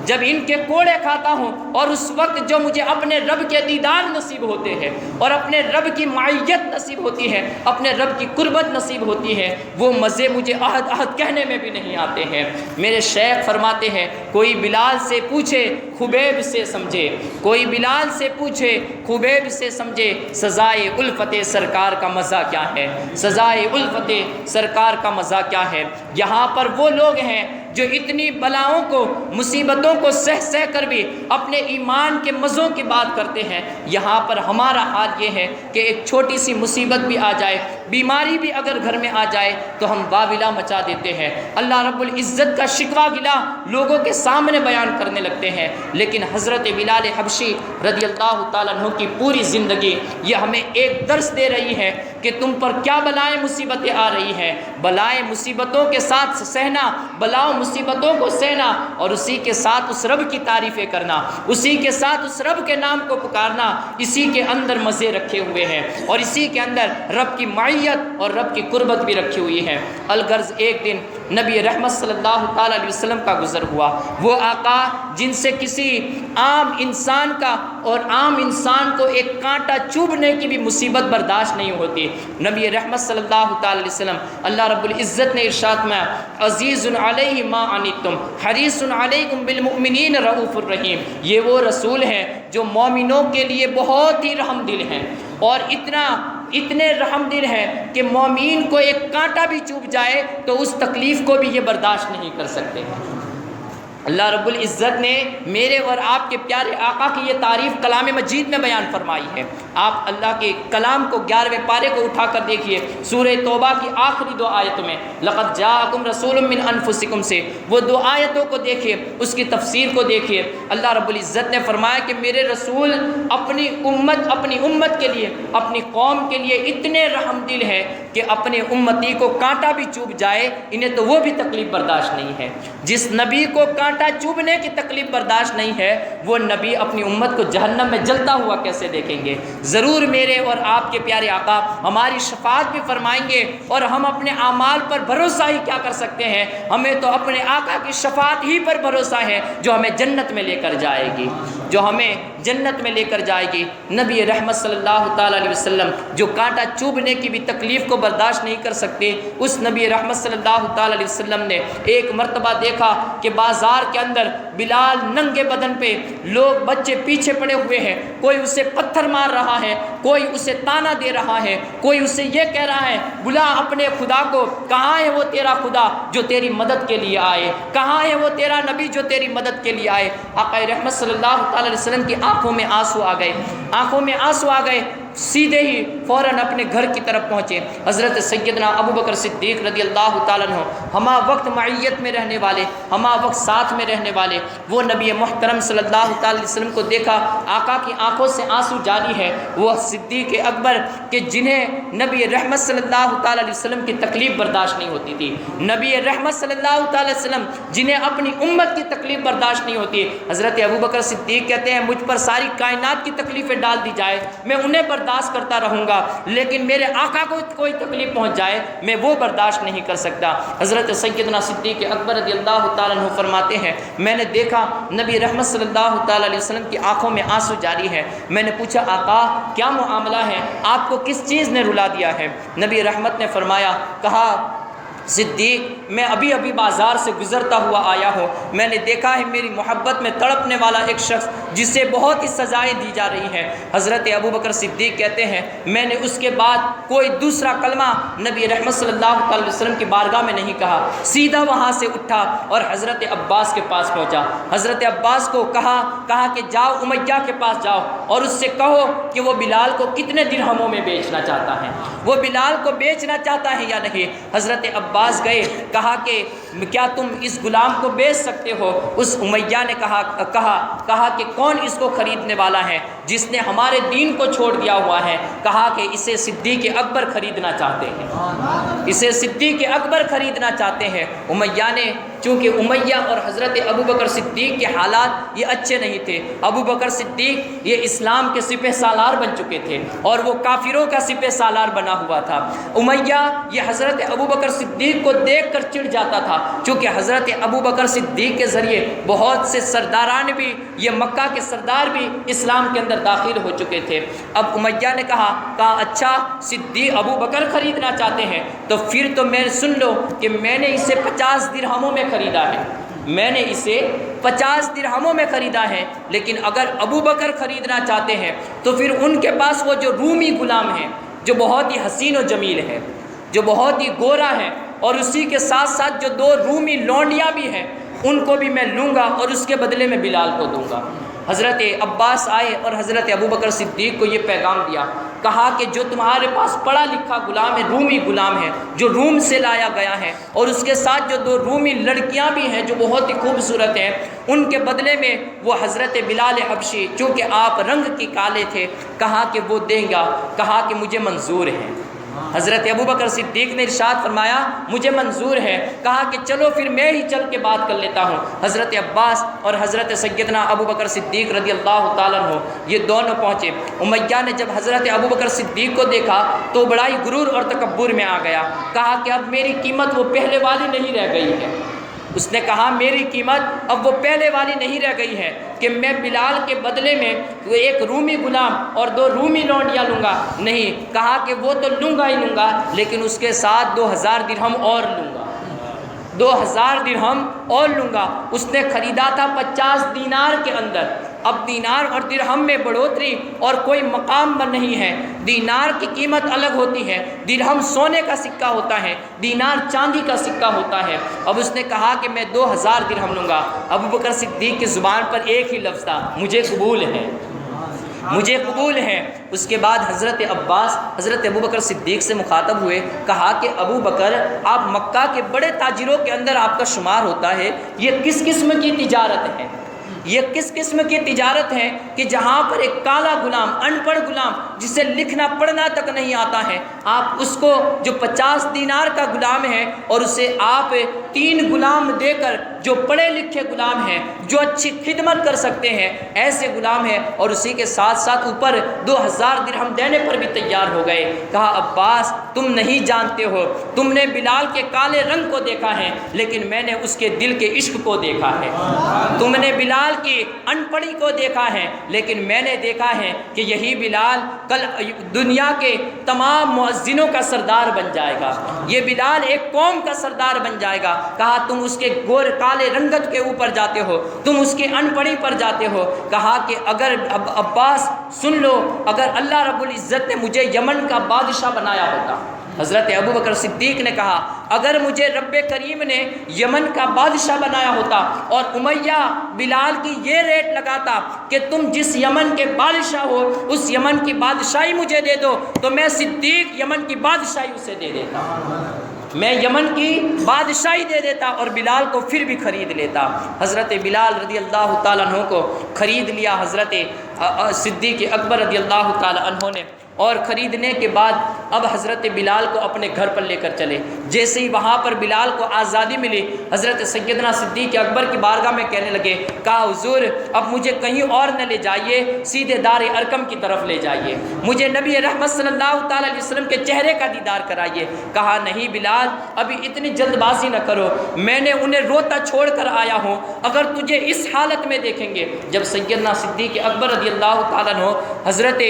جب ان کے کوڑے کھاتا ہوں اور اس وقت جو مجھے اپنے رب کے دیدار نصیب ہوتے ہیں اور اپنے رب کی معیت نصیب ہوتی ہے، اپنے رب کی قربت نصیب ہوتی ہے، وہ مزے مجھے احد کہنے میں بھی نہیں آتے ہیں۔ میرے شیخ فرماتے ہیں کوئی بلال سے پوچھے خبیب سے سمجھے، کوئی بلال سے پوچھے خبیب سے سمجھے، سزائے الفت سرکار کا مزہ کیا ہے، سزائے الفت سرکار کا مزہ کیا ہے۔ یہاں پر وہ لوگ ہیں جو اتنی بلاؤں کو مصیبتوں کو سہ کر بھی اپنے ایمان کے مزوں کی بات کرتے ہیں، یہاں پر ہمارا حال یہ ہے کہ ایک چھوٹی سی مصیبت بھی آ جائے، بیماری بھی اگر گھر میں آ جائے تو ہم واویلا مچا دیتے ہیں، اللہ رب العزت کا شکوہ گلا لوگوں کے سامنے بیان کرنے لگتے ہیں۔ لیکن حضرت بلال حبشی رضی اللہ تعالیٰ عنہ کی پوری زندگی یہ ہمیں ایک درس دے رہی ہے کہ تم پر کیا بلائیں مصیبتیں آ رہی ہیں، بلائیں مصیبتوں کے ساتھ سہنا، بلاؤں مصیبتوں کو سہنا اور اسی کے ساتھ اس رب کی تعریفیں کرنا، اسی کے ساتھ اس رب کے نام کو پکارنا، اسی کے اندر مزے رکھے ہوئے ہیں اور اسی کے اندر رب کی معیت معیت اور رب کی قربت بھی رکھی ہوئی ہے۔ الغرض ایک دن نبی رحمت صلی اللہ تعالیٰ علیہ وسلم کا گزر ہوا، وہ آقا جن سے کسی عام انسان کا اور عام انسان کو ایک کانٹا چبھنے کی بھی مصیبت برداشت نہیں ہوتی۔ نبی رحمت صلی اللہ تعالیٰ علیہ وسلم اللہ رب العزت نے ارشاد میں عزیز علیہ ما عنتم حریص علیکم بالمؤمنین رؤوف الرحیم، یہ وہ رسول ہیں جو مومنوں کے لیے بہت ہی رحم دل ہیں، اور اتنے رحم دل ہیں کہ مومین کو ایک کانٹا بھی چوب جائے تو اس تکلیف کو بھی یہ برداشت نہیں کر سکتے۔ اللہ رب العزت نے میرے اور آپ کے پیارے آقا کی یہ تعریف کلام مجید میں بیان فرمائی ہے۔ آپ اللہ کے کلام کو 11ویں پارے کو اٹھا کر دیکھیے، سورہ توبہ کی آخری 2 آیتوں میں لقد جاءکم رسول من انفسکم سے وہ 2 آیتوں کو دیکھیے، اس کی تفسیر کو دیکھیے۔ اللہ رب العزت نے فرمایا کہ میرے رسول اپنی امت کے لیے، اپنی قوم کے لیے اتنے رحم دل ہے کہ اپنے امتی کو کانٹا بھی چوب جائے انہیں تو وہ بھی تکلیف برداشت نہیں ہے۔ جس نبی کو کانٹا چوبنے کی تکلیف برداشت نہیں ہے، وہ نبی اپنی امت کو جہنم میں جلتا ہوا کیسے دیکھیں گے؟ ضرور میرے اور آپ کے پیارے آقا ہماری شفاعت بھی فرمائیں گے، اور ہم اپنے اعمال پر بھروسہ ہی کیا کر سکتے ہیں؟ ہمیں تو اپنے آقا کی شفاعت ہی پر بھروسہ ہے جو ہمیں جنت میں لے کر جائے گی، جو ہمیں جنت میں لے کر جائے گی۔ نبی رحمت صلی اللہ تعالیٰ علیہ وسلم جو کانٹا چوبنے کی بھی تکلیف کو برداشت نہیں کر سکتے، اس نبی رحمت صلی اللہ تعالیٰ علیہ وسلم نے ایک مرتبہ دیکھا کہ بازار کے اندر بلال ننگے بدن پہ لوگ بچے پیچھے پڑے ہوئے ہیں، کوئی اسے پتھر مار رہا ہے، کوئی اسے تانا دے رہا ہے، کوئی اسے یہ کہہ رہا ہے بلا اپنے خدا کو، کہاں ہے وہ تیرا خدا جو تیری مدد کے لیے آئے، کہاں ہے وہ تیرا نبی جو تیری مدد کے لیے آئے۔ آقا رحمت صلی اللہ تعالی علیہ وسلم کی آنکھوں میں آنسو آ گئے، سیدھے ہی فوراً اپنے گھر کی طرف پہنچے۔ حضرت سیدنا ابو بکر صدیق رضی اللہ تعالیٰ عنہ ہما وقت معیت میں رہنے والے، ہما وقت ساتھ میں رہنے والے، وہ نبی محترم صلی اللہ تعالی علیہ وسلم کو دیکھا، آقا کی آنکھوں سے آنسو جاری ہے۔ وہ صدیق اکبر کہ جنہیں نبی رحمت صلی اللہ تعالی علیہ وسلم کی تکلیف برداشت نہیں ہوتی تھی، نبی رحمت صلی اللہ تعالی علیہ وسلم جنہیں اپنی امت کی تکلیف برداشت نہیں ہوتی، حضرت ابو بکر صدیق کہتے ہیں مجھ پر ساری کائنات کی تکلیفیں ڈال دی جائے میں انہیں برداشت کرتا رہوں گا، لیکن میرے آقا کو کوئی تکلیف پہنچ جائے میں وہ برداشت نہیں کر سکتا۔ حضرت سیدنا صدیق اکبر رضی اللہ تعالیٰ عنہ فرماتے ہیں میں نے دیکھا نبی رحمت صلی اللہ تعالیٰ علیہ وسلم کی آنکھوں میں آنسو جاری ہے، میں نے پوچھا آقا کیا معاملہ ہے، آپ کو کس چیز نے رلا دیا ہے؟ نبی رحمت نے فرمایا، کہا صدیق میں ابھی بازار سے گزرتا ہوا آیا ہوں، میں نے دیکھا ہے میری محبت میں تڑپنے والا ایک شخص جسے بہت ہی سزائیں دی جا رہی ہیں۔ حضرت ابو بکر صدیق کہتے ہیں میں نے اس کے بعد کوئی دوسرا کلمہ نبی رحمت صلی اللہ علیہ وسلم کی بارگاہ میں نہیں کہا، سیدھا وہاں سے اٹھا اور حضرت عباس کے پاس پہنچا۔ حضرت عباس کو کہا کہ جاؤ امیہ کے پاس جاؤ اور اس سے کہو کہ وہ بلال کو کتنے درہموں میں بیچنا چاہتا ہے، وہ بلال کو بیچنا چاہتا ہے یا نہیں۔ حضرت عباس گئے، کہا کہ کیا تم اس غلام کو بیچ سکتے ہو؟ اس امیہ نے کہا کہ کون اس کو خریدنے والا ہے؟ جس نے ہمارے دین کو چھوڑ دیا ہوا ہے۔ کہا کہ اسے صدیق اکبر خریدنا چاہتے ہیں، اسے صدیق اکبر خریدنا چاہتے ہیں۔ امیہ نے، چونکہ امیہ اور حضرت ابو بکر صدیق کے حالات یہ اچھے نہیں تھے، ابو بکر صدیق یہ اسلام کے سپہ سالار بن چکے تھے اور وہ کافروں کا سپہ سالار بنا ہوا تھا۔ امیہ یہ حضرت ابو بکر صدیق کو دیکھ کر چڑ جاتا تھا، چونکہ حضرت ابو بکر صدیق کے ذریعے بہت سے سرداران بھی، یہ مکہ کے سردار بھی اسلام کے اندر داخل ہو چکے تھے۔ اب امیہ نے کہا اچھا صدیق ابو بکر خریدنا چاہتے ہیں تو پھر تو میں سن لو کہ میں نے اسے 50 درہموں میں خریدا ہے، میں نے اسے 50 درہموں میں خریدا ہے، لیکن اگر ابو بکر خریدنا چاہتے ہیں تو پھر ان کے پاس وہ جو رومی غلام ہے جو بہت ہی حسین و جمیل ہے، جو بہت ہی گورا ہے، اور اسی کے ساتھ ساتھ جو 2 رومی لونڈیاں بھی ہیں ان کو بھی میں لوں گا اور اس کے بدلے میں بلال کو دوں گا۔ حضرت عباس آئے اور حضرت ابو بکر صدیق کو یہ پیغام دیا، کہا کہ جو تمہارے پاس پڑھا لکھا غلام ہے، رومی غلام ہے جو روم سے لایا گیا ہے، اور اس کے ساتھ جو 2 رومی لڑکیاں بھی ہیں جو بہت ہی خوبصورت ہیں، ان کے بدلے میں وہ حضرت بلال حبشی چونکہ آپ رنگ کی کالے تھے، کہا کہ وہ دیں گا، کہا کہ مجھے منظور ہے۔ حضرت ابوبکر صدیق نے ارشاد فرمایا مجھے منظور ہے، کہا کہ چلو پھر میں ہی چل کے بات کر لیتا ہوں۔ حضرت عباس اور حضرت سیدنا ابوبکر صدیق رضی اللہ تعالیٰ عنہ یہ دونوں پہنچے۔ امیہ نے جب حضرت ابوبکر صدیق کو دیکھا تو بڑا ہی غرور اور تکبر میں آ گیا، کہا کہ اب میری قیمت وہ پہلے والی نہیں رہ گئی ہے۔ اس نے کہا میری قیمت اب وہ پہلے والی نہیں رہ گئی ہے کہ میں بلال کے بدلے میں ایک رومی غلام اور 2 رومی لونڈیاں لوں گا، نہیں، کہا کہ وہ تو لوں گا ہی لوں گا، لیکن اس کے ساتھ 2000 درہم اور لوں گا، 2000 درہم اور لوں گا۔ اس نے خریدا تھا 50 دینار کے اندر۔ اب دینار اور درہم میں بڑھوتری اور کوئی مقام پر نہیں ہے۔ دینار کی قیمت الگ ہوتی ہے، درہم سونے کا سکہ ہوتا ہے، دینار چاندی کا سکہ ہوتا ہے۔ اب اس نے کہا کہ میں 2000 درہم لوں گا۔ ابوبکر صدیق کی زبان پر ایک ہی لفظ تھا، مجھے قبول ہے، مجھے قبول ہے۔ اس کے بعد حضرت عباس حضرت ابوبکر صدیق سے مخاطب ہوئے، کہا کہ ابوبکر آپ مکہ کے بڑے تاجروں کے اندر آپ کا شمار ہوتا ہے، یہ کس قسم کی تجارت ہے؟ یہ کس قسم کی تجارت ہے کہ جہاں پر ایک کالا غلام، ان پڑھ غلام جسے لکھنا پڑھنا تک نہیں آتا ہے، آپ اس کو جو 50 دینار کا غلام ہے اور اسے آپ 3 غلام دے کر جو پڑھے لکھے غلام ہیں، جو اچھی خدمت کر سکتے ہیں، ایسے غلام ہیں، اور اسی کے ساتھ ساتھ اوپر 2000 درہم دینے پر بھی تیار ہو گئے۔ کہا عباس تم نہیں جانتے ہو، تم نے بلال کے کالے رنگ کو دیکھا ہے لیکن میں نے اس کے دل کے عشق کو دیکھا ہے، تم نے بلال کی ان پڑھی کو دیکھا ہے لیکن میں نے دیکھا ہے کہ یہی بلال کل دنیا کے تمام مؤذنوں کا سردار بن جائے گا، یہ بلال ایک قوم کا سردار بن جائے گا۔ کہا تم اس کے گور کالے رنگت کے اوپر جاتے ہو، تم اس کے ان پڑھی پر جاتے ہو۔ کہا کہ اگر عباس سن لو، اگر اللہ رب العزت نے مجھے یمن کا بادشاہ بنایا ہوتا، حضرت ابوبکر صدیق نے کہا اگر مجھے رب کریم نے یمن کا بادشاہ بنایا ہوتا اور امیہ بلال کی یہ ریٹ لگاتا کہ تم جس یمن کے بادشاہ ہو اس یمن کی بادشاہی مجھے دے دو، تو میں صدیق یمن کی بادشاہی اسے دے دیتا، میں یمن کی بادشاہی دے دیتا اور بلال کو پھر بھی خرید لیتا۔ حضرت بلال رضی اللہ تعالیٰ عنہ کو خرید لیا حضرت صدیق اکبر رضی اللہ تعالیٰ عنہ نے، اور خریدنے کے بعد اب حضرت بلال کو اپنے گھر پر لے کر چلے۔ جیسے ہی وہاں پر بلال کو آزادی ملی، حضرت سیدنا صدیق اکبر کی بارگاہ میں کہنے لگے، کہا حضور اب مجھے کہیں اور نہ لے جائیے، سیدھے دار ارقم کی طرف لے جائیے، مجھے نبی رحمت صلی اللہ تعالیٰ علیہ وسلم کے چہرے کا دیدار کرائیے۔ کہا نہیں بلال ابھی اتنی جلد بازی نہ کرو، میں نے انہیں روتا چھوڑ کر آیا ہوں، اگر تجھے اس حالت میں دیکھیں گے۔ جب سیدنا صدیق اکبر رضی اللہ تعالیٰ عنہ حضرت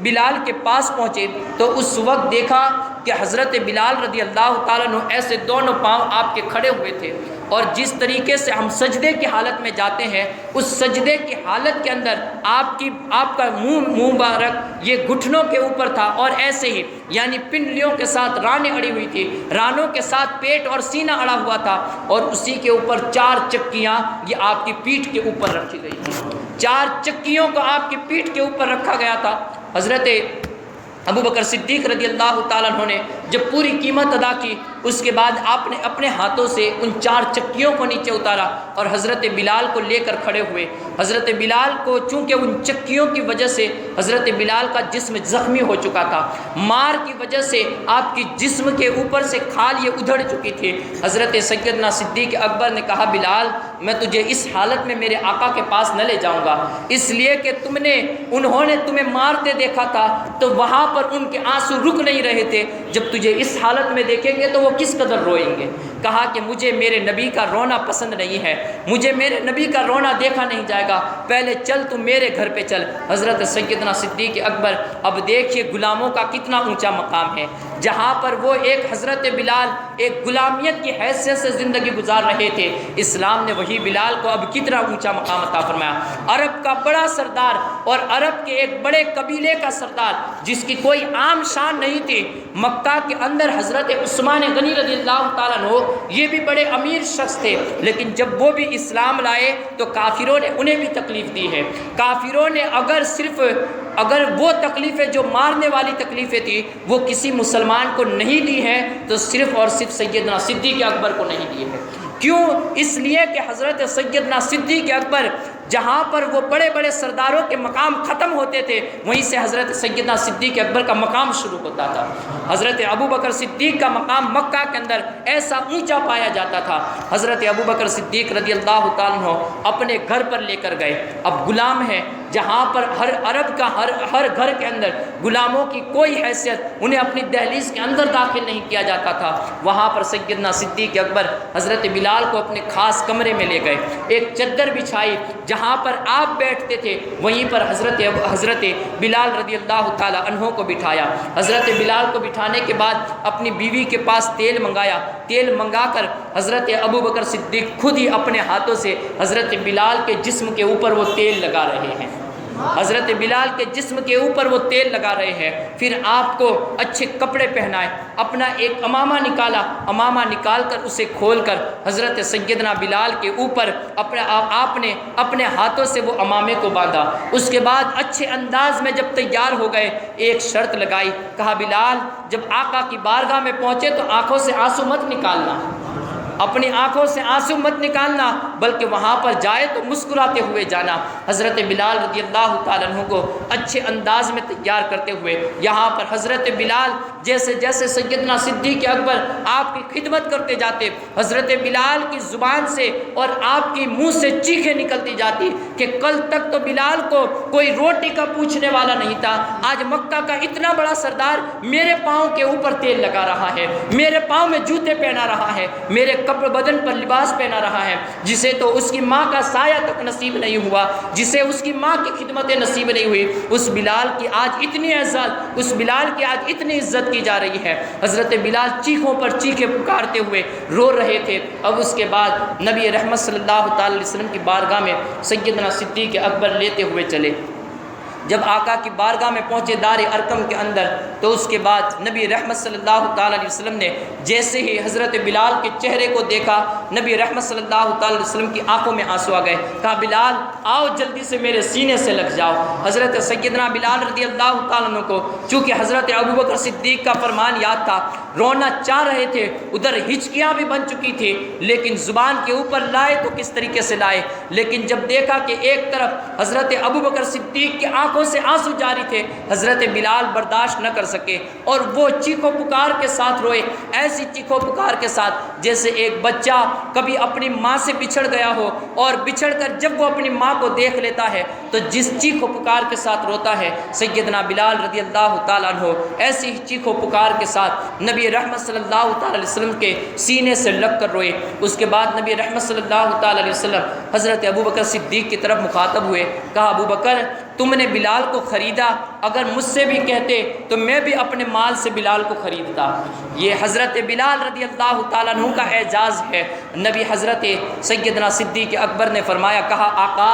بلال کے پاس پہنچے تو اس وقت دیکھا کہ حضرت بلال رضی اللہ تعالیٰ عنہ ایسے دونوں پاؤں آپ کے کھڑے ہوئے تھے، اور جس طریقے سے ہم سجدے کی حالت میں جاتے ہیں اس سجدے کی حالت کے اندر آپ کا منہ مبارک یہ گھٹنوں کے اوپر تھا، اور ایسے ہی یعنی پنڈلیوں کے ساتھ رانیں اڑی ہوئی تھی، رانوں کے ساتھ پیٹ اور سینہ اڑا ہوا تھا، اور اسی کے اوپر 4 چکیاں یہ آپ کی پیٹھ کے اوپر رکھی گئی تھی، 4 چکیوں کو آپ کی پیٹھ کے اوپر رکھا گیا تھا۔ حضرت ابوبکر صدیق رضی اللہ تعالیٰ عنہ نے جب پوری قیمت ادا کی اس کے بعد آپ نے اپنے ہاتھوں سے ان 4 چکیوں کو نیچے اتارا اور حضرت بلال کو لے کر کھڑے ہوئے۔ حضرت بلال کو چونکہ ان چکیوں کی وجہ سے حضرت بلال کا جسم زخمی ہو چکا تھا، مار کی وجہ سے آپ کی جسم کے اوپر سے کھال یہ ادھڑ چکی تھی، حضرت سیدنا صدیق اکبر نے کہا بلال میں تجھے اس حالت میں میرے آقا کے پاس نہ لے جاؤں گا، اس لیے کہ انہوں نے تمہیں مارتے دیکھا تھا تو وہاں پر ان کے آنسو رک نہیں رہے تھے، جب تجھے اس حالت میں دیکھیں گے تو وہ کس قدر روئیں گے۔ کہا کہ مجھے میرے نبی کا رونا پسند نہیں ہے، مجھے میرے نبی کا رونا دیکھا نہیں جائے گا، پہلے چل تو میرے گھر پہ چل۔ حضرت سیدنا صدیق اکبر اب دیکھیے غلاموں کا کتنا اونچا مقام ہے، جہاں پر وہ ایک حضرت بلال ایک غلامیت کی حیثیت سے زندگی گزار رہے تھے، اسلام نے وہی بلال کو اب کتنا اونچا مقام عطا فرمایا، عرب کا بڑا سردار اور عرب کے ایک بڑے قبیلے کا سردار جس کی کوئی عام شان نہیں تھی۔ مکہ کے اندر حضرت عثمان غنی رضی اللہ تعالیٰ عنہ یہ بھی بڑے امیر شخص تھے، لیکن جب وہ بھی اسلام لائے تو کافروں نے انہیں بھی تکلیف دی ہے۔ کافروں نے اگر وہ تکلیفیں جو مارنے والی تکلیفیں تھیں وہ کسی مسلمان کو نہیں دی ہیں تو صرف اور صرف سیدنا صدیق اکبر کو نہیں دی ہے۔ کیوں؟ اس لیے کہ حضرت سیدنا صدیق اکبر جہاں پر وہ بڑے بڑے سرداروں کے مقام ختم ہوتے تھے وہیں سے حضرت سیدنا صدیق اکبر کا مقام شروع ہوتا تھا۔ حضرت ابوبکر صدیق کا مقام مکہ کے اندر ایسا اونچا پایا جاتا تھا، حضرت ابوبکر صدیق رضی اللہ تعالیٰ عنہ اپنے گھر پر لے کر گئے۔ اب غلام ہے، جہاں پر ہر عرب کا ہر گھر کے اندر غلاموں کی کوئی حیثیت، انہیں اپنی دہلیز کے اندر داخل نہیں کیا جاتا تھا، وہاں پر سیدنا صدیق اکبر حضرت بلال کو اپنے خاص کمرے میں لے گئے، ایک چادر بچھائی، جہاں پر آپ بیٹھتے تھے وہیں پر حضرت بلال رضی اللہ تعالی عنہ کو بٹھایا۔ حضرت بلال کو بٹھانے کے بعد اپنی بیوی کے پاس تیل منگایا، تیل منگا کر حضرت ابوبکر صدیق خود ہی اپنے ہاتھوں سے حضرت بلال کے جسم کے اوپر وہ تیل لگا رہے ہیں، حضرت بلال کے جسم کے اوپر وہ تیل لگا رہے ہیں۔ پھر آپ کو اچھے کپڑے پہنائے، اپنا ایک امامہ نکالا، امامہ نکال کر اسے کھول کر حضرت سیدنا بلال کے اوپر آپ نے اپنے ہاتھوں سے وہ امامے کو باندھا۔ اس کے بعد اچھے انداز میں جب تیار ہو گئے، ایک شرط لگائی، کہا بلال جب آقا کی بارگاہ میں پہنچے تو آنکھوں سے آنسو مت نکالنا، اپنی آنکھوں سے آنسو مت نکالنا، بلکہ وہاں پر جائے تو مسکراتے ہوئے جانا۔ حضرت بلال رضی اللہ تعالیٰ عنہ کو اچھے انداز میں تیار کرتے ہوئے یہاں پر حضرت بلال جیسے جیسے سیدنا صدیق اکبر آپ کی خدمت کرتے جاتے، حضرت بلال کی زبان سے اور آپ کی منہ سے چیخیں نکلتی جاتی کہ کل تک تو بلال کو کوئی روٹی کا پوچھنے والا نہیں تھا، آج مکہ کا اتنا بڑا سردار میرے پاؤں کے اوپر تیل لگا رہا ہے، میرے پاؤں میں جوتے پہنا رہا ہے، میرے کپڑے بدن پر لباس پہنا رہا ہے، جسے تو اس کی ماں کا سایہ تک نصیب نہیں ہوا، جسے اس کی ماں کی خدمت نصیب نہیں ہوئی، اس بلال کی آج اتنی عزت، اس بلال کی آج اتنی عزت کی جا رہی ہے۔ حضرت بلال چیخوں پر چیخیں پکارتے ہوئے رو رہے تھے۔ اب اس کے بعد نبی رحمت صلی اللہ تعالی علیہ وسلم کی بارگاہ میں سیدنا صدیق اکبر لیتے ہوئے چلے۔ جب آقا کی بارگاہ میں پہنچے دار ارقم کے اندر، تو اس کے بعد نبی رحمت صلی اللہ تعالیٰ علیہ وسلم نے جیسے ہی حضرت بلال کے چہرے کو دیکھا، نبی رحمت صلی اللہ تعالیٰ علیہ وسلم کی آنکھوں میں آنسو آ گئے، کہا بلال آؤ جلدی سے میرے سینے سے لگ جاؤ۔ حضرت سیدنا بلال رضی اللہ تعالیٰ عنہ کو چونکہ حضرت ابوبکر صدیق کا فرمان یاد تھا، رونا چاہ رہے تھے، ادھر ہچکیاں بھی بن چکی تھی، لیکن زبان کے اوپر لائے تو کس طریقے سے لائے، لیکن جب دیکھا کہ ایک طرف حضرت ابوبکر صدیق کی آنکھوں سے آنسو جاری تھے، حضرت بلال برداشت نہ کر سکے اور وہ چیخو پکار کے ساتھ روئے، ایسی چیخو پکار کے ساتھ جیسے ایک بچہ کبھی اپنی ماں سے بچھڑ گیا ہو اور بچھڑ کر جب وہ اپنی ماں کو دیکھ لیتا ہے تو جس چیخو پکار کے ساتھ روتا ہے، سیدنا بلال رضی اللہ تعالیٰ عنہ ایسی چیخو پکار کے ساتھ نبی رحمت صلی اللہ تعالیٰ علیہ وسلم کے سینے سے لگ کر روئے۔ اس کے بعد نبی رحمت صلی اللہ تعالیٰ علیہ وسلم حضرت ابوبکر صدیق کی طرف مخاطب ہوئے، کہا ابوبکر تم نے بلال کو خریدا، اگر مجھ سے بھی کہتے تو میں بھی اپنے مال سے بلال کو خریدتا۔ یہ حضرت بلال رضی اللہ تعالیٰ عنہ کا اعزاز ہے۔ نبی حضرت سیدنا صدیق اکبر نے فرمایا، کہا آقا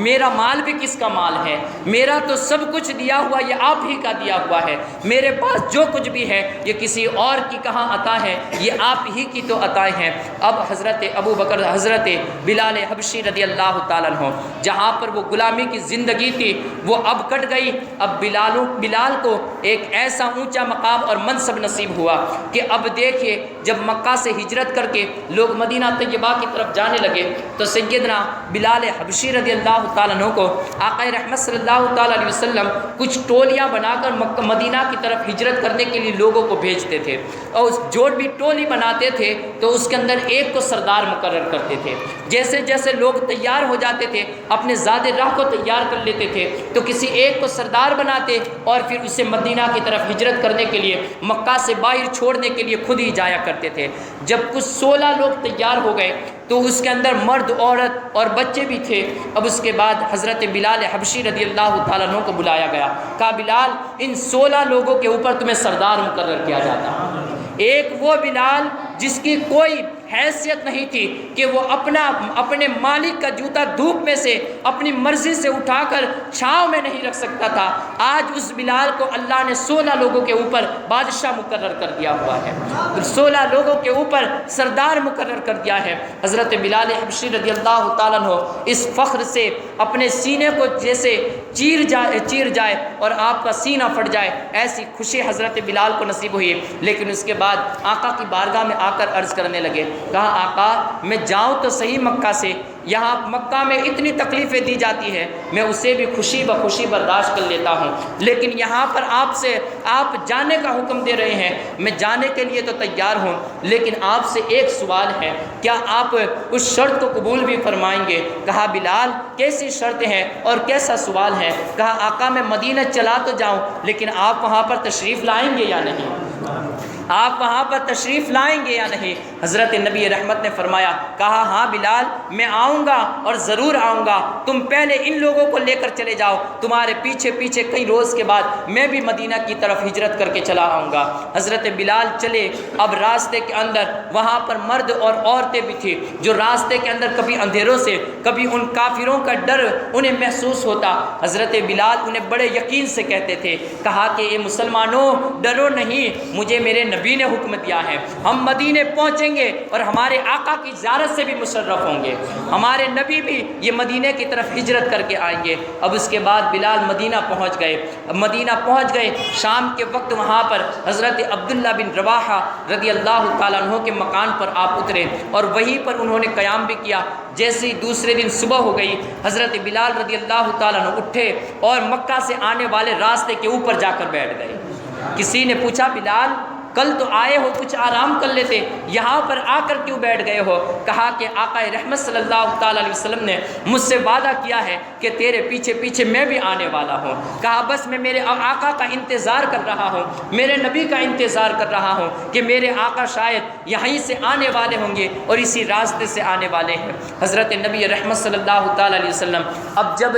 میرا مال بھی کس کا مال ہے، میرا تو سب کچھ دیا ہوا یہ آپ ہی کا دیا ہوا ہے، میرے پاس جو کچھ بھی ہے یہ کسی اور کی کہاں عطا ہے، یہ آپ ہی کی تو عطائیں ہیں۔ اب حضرت ابوبکر حضرت بلال حبشی رضی اللہ تعالیٰ عنہ جہاں پر وہ غلامی کی زندگی تھی وہ اب کٹ گئی، اب بلال کو ایک ایسا اونچا مقام اور منصب نصیب ہوا کہ اب دیکھیے جب مکہ سے ہجرت کر کے لوگ مدینہ طیبہ کی طرف جانے لگے تو سیدنا بلال حبشی رضی اللہ تعالیٰ عنہ کو آقا رحمت صلی اللہ تعالیٰ علیہ وسلم کچھ ٹولیاں بنا کر مدینہ کی طرف ہجرت کرنے کے لیے لوگوں کو بھیجتے تھے، اور جو بھی ٹولی بناتے تھے تو اس کے اندر ایک کو سردار مقرر کرتے تھے۔ جیسے جیسے لوگ تیار ہو جاتے تھے اپنے زاد راہ کو تیار کر لیتے تھے تو کسی ایک کو سردار بناتے اور پھر اسے مدینہ کی طرف ہجرت کرنے کے لیے مکہ سے باہر چھوڑنے کے لیے خود ہی جایا کرتے تھے۔ جب کچھ 16 لوگ تیار ہو گئے تو اس کے اندر مرد، عورت اور بچے بھی تھے۔ اب اس کے بعد حضرت بلال حبشی رضی اللہ تعالیٰ عنہ کو بلایا گیا، کہا بلال ان 16 لوگوں کے اوپر تمہیں سردار مقرر کیا جاتا۔ ایک وہ بلال جس کی کوئی حیثیت نہیں تھی کہ وہ اپنے مالک کا جوتا دھوپ دھوپ میں سے اپنی مرضی سے اٹھا کر چھاؤں میں نہیں رکھ سکتا تھا، آج اس بلال کو اللہ نے 16 لوگوں کے اوپر بادشاہ مقرر کر دیا ہوا ہے، 16 لوگوں کے اوپر سردار مقرر کر دیا ہے۔ حضرت بلال حبشی رضی اللہ تعالیٰ عنہ اس فخر سے اپنے سینے کو جیسے چیر جائے اور آپ کا سینہ پھٹ جائے، ایسی خوشی حضرت بلال کو نصیب ہوئی۔ لیکن اس کے بعد آقا کی بارگاہ میں آ کر عرض کرنے لگے، کہا آقا میں جاؤں تو صحیح مکہ سے، یہاں مکہ میں اتنی تکلیفیں دی جاتی ہے، میں اسے بھی خوشی بخوشی برداشت کر لیتا ہوں، لیکن یہاں پر آپ جانے کا حکم دے رہے ہیں، میں جانے کے لیے تو تیار ہوں، لیکن آپ سے ایک سوال ہے، کیا آپ اس شرط کو قبول بھی فرمائیں گے؟ کہا بلال کیسی شرط ہے اور کیسا سوال ہے؟ کہا آقا میں مدینہ چلا تو جاؤں، لیکن آپ وہاں پر تشریف لائیں گے یا نہیں؟ آپ وہاں پر تشریف لائیں گے یا نہیں؟ حضرت نبی رحمت نے فرمایا، کہا ہاں بلال میں آؤں گا اور ضرور آؤں گا، تم پہلے ان لوگوں کو لے کر چلے جاؤ، تمہارے پیچھے پیچھے کئی روز کے بعد میں بھی مدینہ کی طرف ہجرت کر کے چلا آؤں گا۔ حضرت بلال چلے، اب راستے کے اندر وہاں پر مرد اور عورتیں بھی تھی جو راستے کے اندر کبھی اندھیروں سے کبھی ان کافروں کا ڈر انہیں محسوس ہوتا، حضرت بلال انہیں بڑے یقین سے کہتے تھے، کہا کہ اے مسلمانوں ڈرو نہیں، مجھے میرے نبی نے حکم دیا ہے، ہم مدینے پہنچیں گے اور ہمارے آقا کی زیارت سے بھی مشرف ہوں گے، ہمارے نبی بھی یہ مدینے کی طرف ہجرت کر کے آئیں گے۔ اب اس کے بعد بلال مدینہ پہنچ گئے، شام کے وقت وہاں پر حضرت عبداللہ بن رواحہ رضی اللہ تعالیٰ عنہ کے مکان پر آپ اترے اور وہیں پر انہوں نے قیام بھی کیا۔ جیسے ہی دوسرے دن صبح ہو گئی، حضرت بلال رضی اللہ تعالیٰ عنہ اٹھے اور مکہ سے آنے والے راستے کے اوپر جا کر بیٹھ گئے۔ کسی نے پوچھا بلال کل تو آئے ہو، کچھ آرام کر لیتے، یہاں پر آ کر کیوں بیٹھ گئے ہو؟ کہا کہ آقا رحمت صلی اللہ تعالیٰ علیہ وسلم نے مجھ سے وعدہ کیا ہے کہ تیرے پیچھے پیچھے میں بھی آنے والا ہوں۔ کہا بس میں میرے آقا کا انتظار کر رہا ہوں، میرے نبی کا انتظار کر رہا ہوں کہ میرے آقا شاید یہیں سے آنے والے ہوں گے اور اسی راستے سے آنے والے ہیں۔ حضرت نبی رحمت صلی اللہ تعالیٰ علیہ وسلم اب جب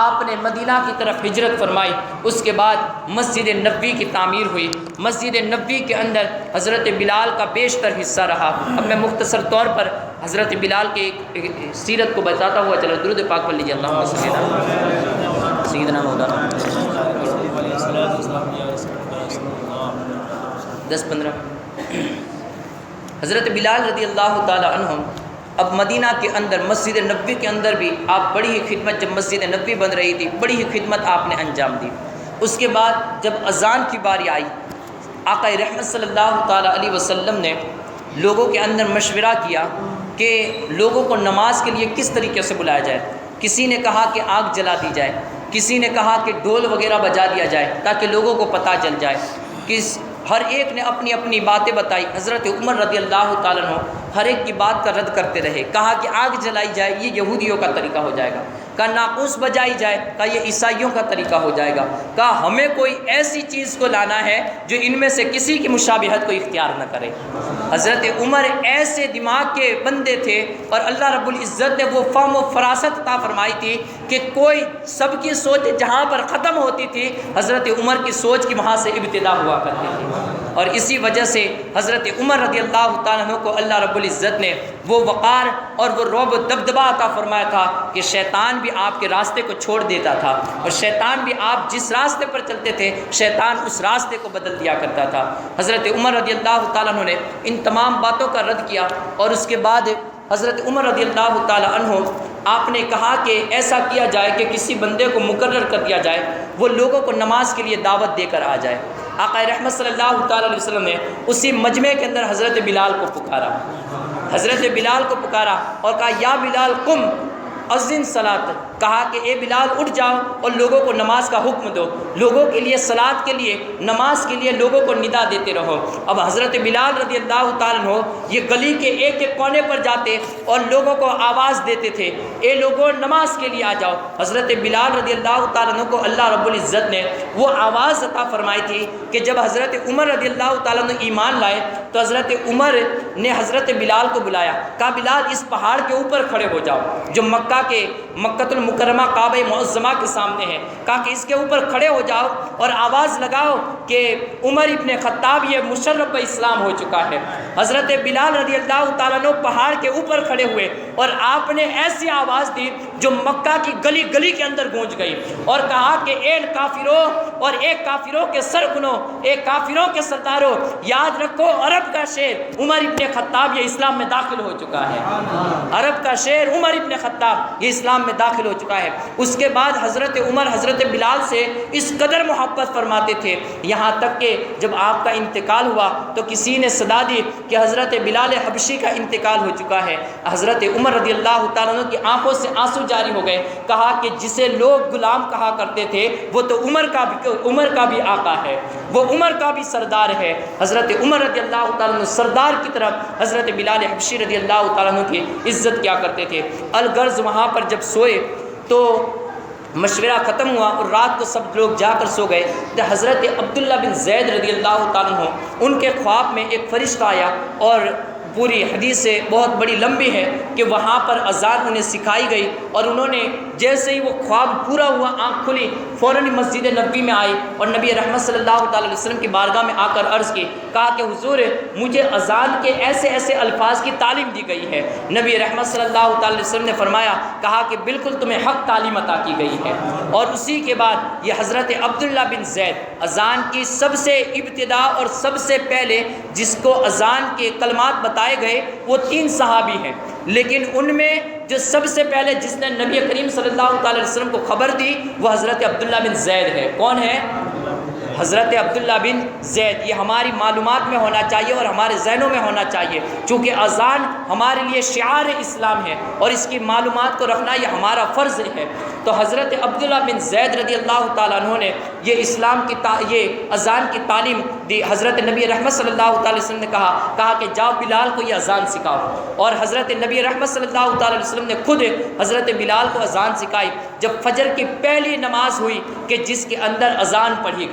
آپ نے مدینہ کی طرف ہجرت فرمائی، اس کے بعد مسجد نبوی کی تعمیر ہوئی۔ مسجد نبوی کے اندر حضرت بلال کا بیشتر حصہ رہا۔ اب میں مختصر طور پر حضرت بلال کے ایک سیرت کو بتاتا ہوا چلا، درود پاک پڑھ لیجیے، اللہم صلی علی سیدنا مولانا 10-15۔ حضرت بلال رضی اللہ تعالی عنہ اب مدینہ کے اندر مسجد نبوی کے اندر بھی آپ بڑی ہی خدمت، جب مسجد نبوی بن رہی تھی بڑی ہی خدمت آپ نے انجام دی۔ اس کے بعد جب اذان کی باری آئی، آقا رحمت صلی اللہ تعالیٰ علیہ وسلم نے لوگوں کے اندر مشورہ کیا کہ لوگوں کو نماز کے لیے کس طریقے سے بلایا جائے۔ کسی نے کہا کہ آگ جلا دی جائے، کسی نے کہا کہ ڈھول وغیرہ بجا دیا جائے تاکہ لوگوں کو پتہ چل جائے، ہر ایک نے اپنی اپنی باتیں بتائی۔ حضرت عمر رضی اللہ تعالیٰ عنہ ہر ایک کی بات کا رد کرتے رہے، کہا کہ آگ جلائی جائے یہ یہودیوں کا طریقہ ہو جائے گا، کہا ناقوس بجائی جائے، کہا یہ عیسائیوں کا طریقہ ہو جائے گا، کہا ہمیں کوئی ایسی چیز کو لانا ہے جو ان میں سے کسی کی مشابہت کو اختیار نہ کرے۔ حضرت عمر ایسے دماغ کے بندے تھے اور اللہ رب العزت نے وہ فہم و فراست عطا فرمائی تھی کہ کوئی سب کی سوچ جہاں پر ختم ہوتی تھی، حضرت عمر کی سوچ کی وہاں سے ابتدا ہوا کرتی تھی، اور اسی وجہ سے حضرت عمر رضی اللہ تعالیٰ عنہ کو اللہ رب العزت نے وہ وقار اور وہ رعب و دبدبہ عطا فرمایا تھا کہ شیطان بھی آپ کے راستے کو چھوڑ دیتا تھا، اور شیطان بھی آپ جس راستے پر چلتے تھے شیطان اس راستے کو بدل دیا کرتا تھا۔ حضرت عمر رضی اللہ تعالیٰ عنہ نے ان تمام باتوں کا رد کیا، اور اس کے بعد حضرت عمر رضی اللہ تعالیٰ عنہ آپ نے کہا کہ ایسا کیا جائے کہ کسی بندے کو مقرر کر دیا جائے، وہ لوگوں کو نماز کے لیے دعوت دے کر آ جائے۔ آقا رحمت صلی اللہ تعالیٰ علیہ وسلم نے اسی مجمع کے اندر حضرت بلال کو پکارا، حضرت بلال کو پکارا اور کہا یا بلال قم اذن صلاۃ، کہا کہ اے بلال اٹھ جاؤ اور لوگوں کو نماز کا حکم دو، لوگوں کے لیے صلاۃ کے لیے نماز کے لیے لوگوں کو ندا دیتے رہو۔ اب حضرت بلال رضی اللہ تعالیٰ عنہ یہ گلی کے ایک ایک کونے پر جاتے اور لوگوں کو آواز دیتے تھے، اے لوگوں نماز کے لیے آ جاؤ۔ حضرت بلال رضی اللہ تعالیٰ عنہ کو اللہ رب العزت نے وہ آواز عطا فرمائی تھی کہ جب حضرت عمر رضی اللہ تعالیٰ عنہ ایمان لائے تو حضرت عمر نے حضرت بلال کو بلایا، کہا بلال اس پہاڑ کے اوپر کھڑے ہو جاؤ جو مکہ المکرمہ مکرمہ کعبہ معظمہ کے سامنے ہے، کہا کہ اس کے اوپر کھڑے ہو جاؤ اور آواز لگاؤ کہ عمر ابن خطاب یہ مشرف اسلام ہو چکا ہے۔ حضرت بلال رضی اللہ تعالیٰ عنہ پہاڑ کے اوپر کھڑے ہوئے اور آپ نے ایسی آواز دی جو مکہ کی گلی گلی کے اندر گونج گئی، اور کہا کہ اے کافروں اور ایک کافروں کے سرکنوں، ایک کافروں کے سرداروں، یاد رکھو عرب کا شیر عمر ابن خطاب یہ اسلام میں داخل ہو چکا ہے۔ عرب کا شیر عمر ابن خطاب یہ اسلام میں داخل ہو چکا ہے۔ اس کے بعد حضرت عمر حضرت بلال سے اس قدر محبت فرماتے تھے، یہاں تک کہ جب آپ کا انتقال ہوا تو کسی نے صدا دی کہ حضرت بلال حبشی کا انتقال ہو چکا ہے۔ حضرت عمر رضی اللہ تعالیٰ عنہ کی آنکھوں سے آنسو جاری ہو گئے، کہا کہ جسے لوگ غلام کہا کرتے تھے وہ تو عمر کا بھی آقا ہے، وہ عمر کا بھی سردار ہے۔ حضرت عمر رضی اللہ تعالیٰ عنہ سردار کی طرف حضرت بلال حبشی رضی اللہ تعالیٰ عنہ کی عزت کیا کرتے تھے۔ الغرض وہاں پر جب سوئے تو مشورہ ختم ہوا اور رات کو سب لوگ جا کر سو گئے، تو حضرت عبداللہ بن زید رضی اللہ تعالیٰ عنہ ان کے خواب میں ایک فرشتہ آیا، اور پوری حدیث سے بہت بڑی لمبی ہے کہ وہاں پر اذان انہیں سکھائی گئی، اور انہوں نے جیسے ہی وہ خواب پورا ہوا آنکھ کھلی فوراً مسجد نبوی میں آئی اور نبی رحمت صلی اللہ تعالیٰ علیہ وسلم کی بارگاہ میں آ کر عرض کی، کہا کہ حضور مجھے اذان کے ایسے ایسے الفاظ کی تعلیم دی گئی ہے۔ نبی رحمت صلی اللہ تعالیٰ علیہ وسلم نے فرمایا، کہا کہ بالکل تمہیں حق تعلیم عطا کی گئی ہے۔ اور اسی کے بعد یہ حضرت عبداللہ بن زید اذان کی سب سے ابتدا اور سب سے پہلے جس کو اذان کے کلمات بتائے گئے وہ 3 صحابی ہیں، لیکن ان میں جو سب سے پہلے جس نے نبی کریم صلی اللہ تعالی علیہ وسلم کو خبر دی وہ حضرت عبداللہ بن زید ہے۔ کون ہے؟ حضرت عبداللہ بن زید۔ یہ ہماری معلومات میں ہونا چاہیے اور ہمارے ذہنوں میں ہونا چاہیے، چونکہ اذان ہمارے لیے شعار اسلام ہے اور اس کی معلومات کو رکھنا یہ ہمارا فرض ہے۔ تو حضرت عبداللہ بن زید رضی اللہ تعالیٰ عنہ نے یہ اسلام کی یہ اذان کی تعلیم دی۔ حضرت نبی رحمت صلی اللہ تعالی وسلم نے کہا کہ جاؤ بلال کو یہ اذان سکھاؤ، اور حضرت نبی رحمت صلی اللہ تعالی وسلم نے خود حضرت بلال کو اذان سکھائی۔ جب فجر کی پہلی نماز ہوئی کہ جس کے اندر اذان پڑھی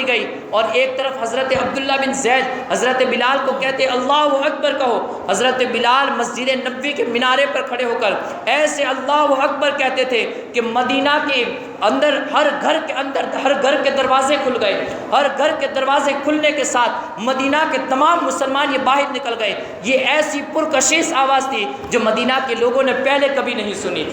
گئی، اور ایک طرف حضرت عبداللہ بن زید حضرت بلال کو کہتے اللہ اکبر کہو، حضرت بلال مسجد نبوی کے مینارے پر کھڑے ہو کر ایسے اللہ اکبر کہتے تھے کہ مدینہ کے اندر ہر گھر کے دروازے کھل گئے، ہر گھر کے دروازے کھلنے کے ساتھ مدینہ کے تمام مسلمان یہ باہر نکل گئے۔ یہ ایسی پرکشش آواز تھی جو مدینہ کے لوگوں نے پہلے کبھی نہیں سنی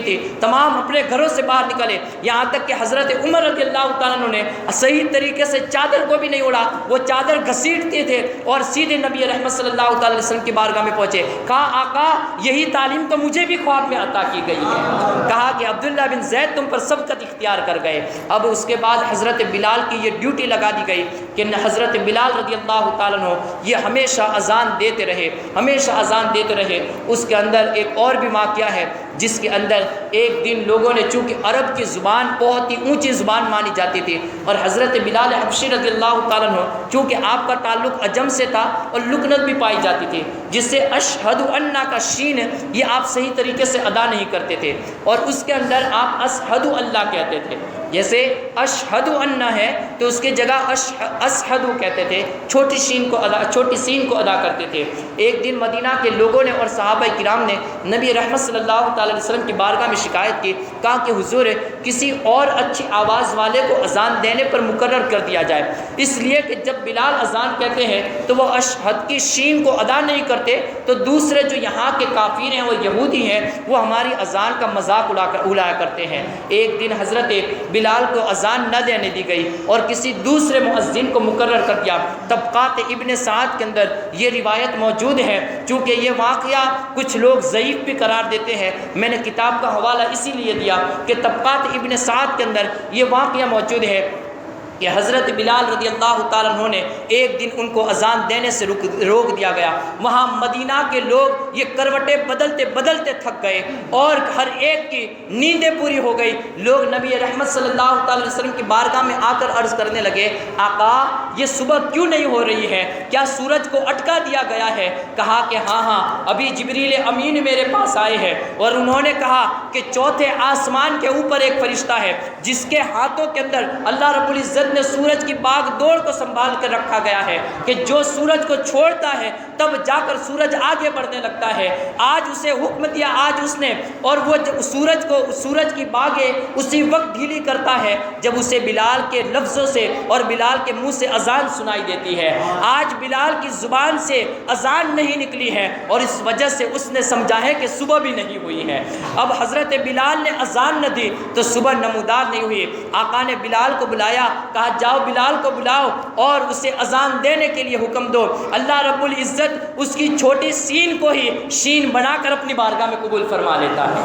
تھی، تمام اپنے گھروں سے باہر نکلے، یہاں تک کہ حضرت عمر رضی اللہ تعالیٰ عنہ نے صحیح طریقے سے چادر کو بھی نہیں اڑا، وہ چادر گھسیٹتے تھے اور سیدھے نبی رحمت صلی اللہ تعالی وسلم کی بارگاہ میں پہنچے۔ کہا آقا یہی تعلیم تو مجھے بھی خواب میں عطا کی گئی ہے۔ کہا کہ عبداللہ بن زید تم پر سبقت اختیار کر گئے۔ اب اس کے بعد حضرت بلال کی یہ ڈیوٹی لگا دی گئی کہ حضرت بلال رضی اللہ تعالیٰ عنہ یہ ہمیشہ اذان دیتے رہے۔ اس کے اندر ایک اور بھی واقعہ ہے جس کے اندر ایک دن لوگوں نے، چونکہ عرب کی زبان بہت ہی اونچی زبان مانی جاتی تھی، اور حضرت بلال حبشی رضی اللہ تعالیٰ عنہ چونکہ آپ کا تعلق عجم سے تھا اور لکنت بھی پائی جاتی تھی، جس سے اشہد انا کا شین یہ آپ صحیح طریقے سے ادا نہیں کرتے تھے، اور اس کے اندر آپ اشہد اللہ کہتے تھے۔ جیسے اشہد انا ہے تو اس کے جگہ اشہد کہتے تھے، چھوٹی سین کو ادا کرتے تھے۔ ایک دن مدینہ کے لوگوں نے اور صحابہ کرام نے نبی رحمت صلی اللہ تعالی علیہ وسلم کی بارگاہ میں شکایت کی، کہا کہ حضور کسی اور اچھی آواز والے کو اذان دینے پر مقرر کر دیا جائے، اس لیے کہ جب بلال اذان کہتے ہیں تو وہ اشہد کی شین کو ادا نہیں کرتے، تو دوسرے جو یہاں کے کافر ہیں وہ یہودی ہیں وہ ہماری اذان کا مذاق اڑایا کرتے ہیں۔ ایک دن حضرت بلال کو اذان نہ دینے دی گئی اور کسی دوسرے مؤذن کو مقرر کر دیا۔ طبقات ابن سعد کے اندر یہ روایت موجود ہے، چونکہ یہ واقعہ کچھ لوگ ضعیف بھی قرار دیتے ہیں، میں نے کتاب کا حوالہ اسی لیے دیا کہ طبقات ابن سعد کے اندر یہ واقعہ موجود ہے کہ حضرت بلال رضی اللہ تعالیٰ عنہ نے ایک دن ان کو اذان دینے سے روک دیا گیا۔ وہاں مدینہ کے لوگ یہ کروٹیں بدلتے تھک گئے اور ہر ایک کی نیندیں پوری ہو گئی۔ لوگ نبی رحمت صلی اللہ تعالی وسلم کی بارگاہ میں آ کر عرض کرنے لگے، آقا یہ صبح کیوں نہیں ہو رہی ہے؟ کیا سورج کو اٹکا دیا گیا ہے؟ کہا کہ ہاں ابھی جبریل امین میرے پاس آئے ہیں اور انہوں نے کہا کہ چوتھے آسمان کے اوپر ایک فرشتہ ہے جس کے ہاتھوں کے اندر اللہ رب العزت عزت نے سورج کی باغ دوڑ کو سنبھال کر رکھا گیا ہے کہ جو سورج کو چھوڑتا ہے تب جا کر سورج آگے بڑھنے لگتا ہے۔ آج اسے حکم دیا، آج اس نے، اور وہ سورج کی باغیں اسی وقت ڈھیلی کرتا ہے جب اسے بلال کے لفظوں سے اور بلال کے منہ سے اذان سنائی دیتی ہے۔ آج بلال کی زبان سے اذان نہیں نکلی ہے اور اس وجہ سے اس نے سمجھا ہے کہ صبح بھی نہیں ہوئی ہے۔ اب حضرت بلال نے اذان نہ دی تو صبح نمودار نہیں ہوئی۔ آقا نے بلال کو بلایا، کہا جاؤ بلال کو بلاؤ اور اسے اذان دینے کے لیے حکم دو۔ اللہ رب العزت اس کی چھوٹی سین کو ہی شین بنا کر اپنی بارگاہ میں قبول فرما لیتا ہے۔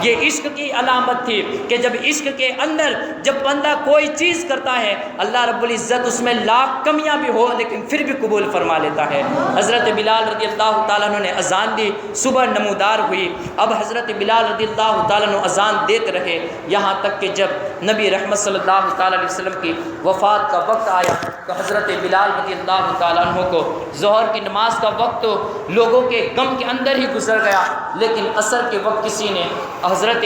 یہ عشق کی علامت تھی کہ جب عشق کے اندر جب بندہ کوئی چیز کرتا ہے اللہ رب العزت اس میں لاکھ کمیاں بھی ہو لیکن پھر بھی قبول فرما لیتا ہے۔ حضرت بلال رضی اللہ تعالیٰ عنہ نے اذان دی، صبح نمودار ہوئی۔ اب حضرت بلال رضی اللہ تعالیٰ عنہ اذان دیتے رہے یہاں تک کہ جب نبی رحمت صلی اللہ تعالیٰ علیہ وسلم کی وفات کا وقت آیا تو حضرت بلال رضی اللہ تعالیٰ عنہ کو ظہر کی نماز کا وقت تو لوگوں کے غم کے اندر ہی گزر گیا، لیکن عصر کے وقت کسی نے حضرت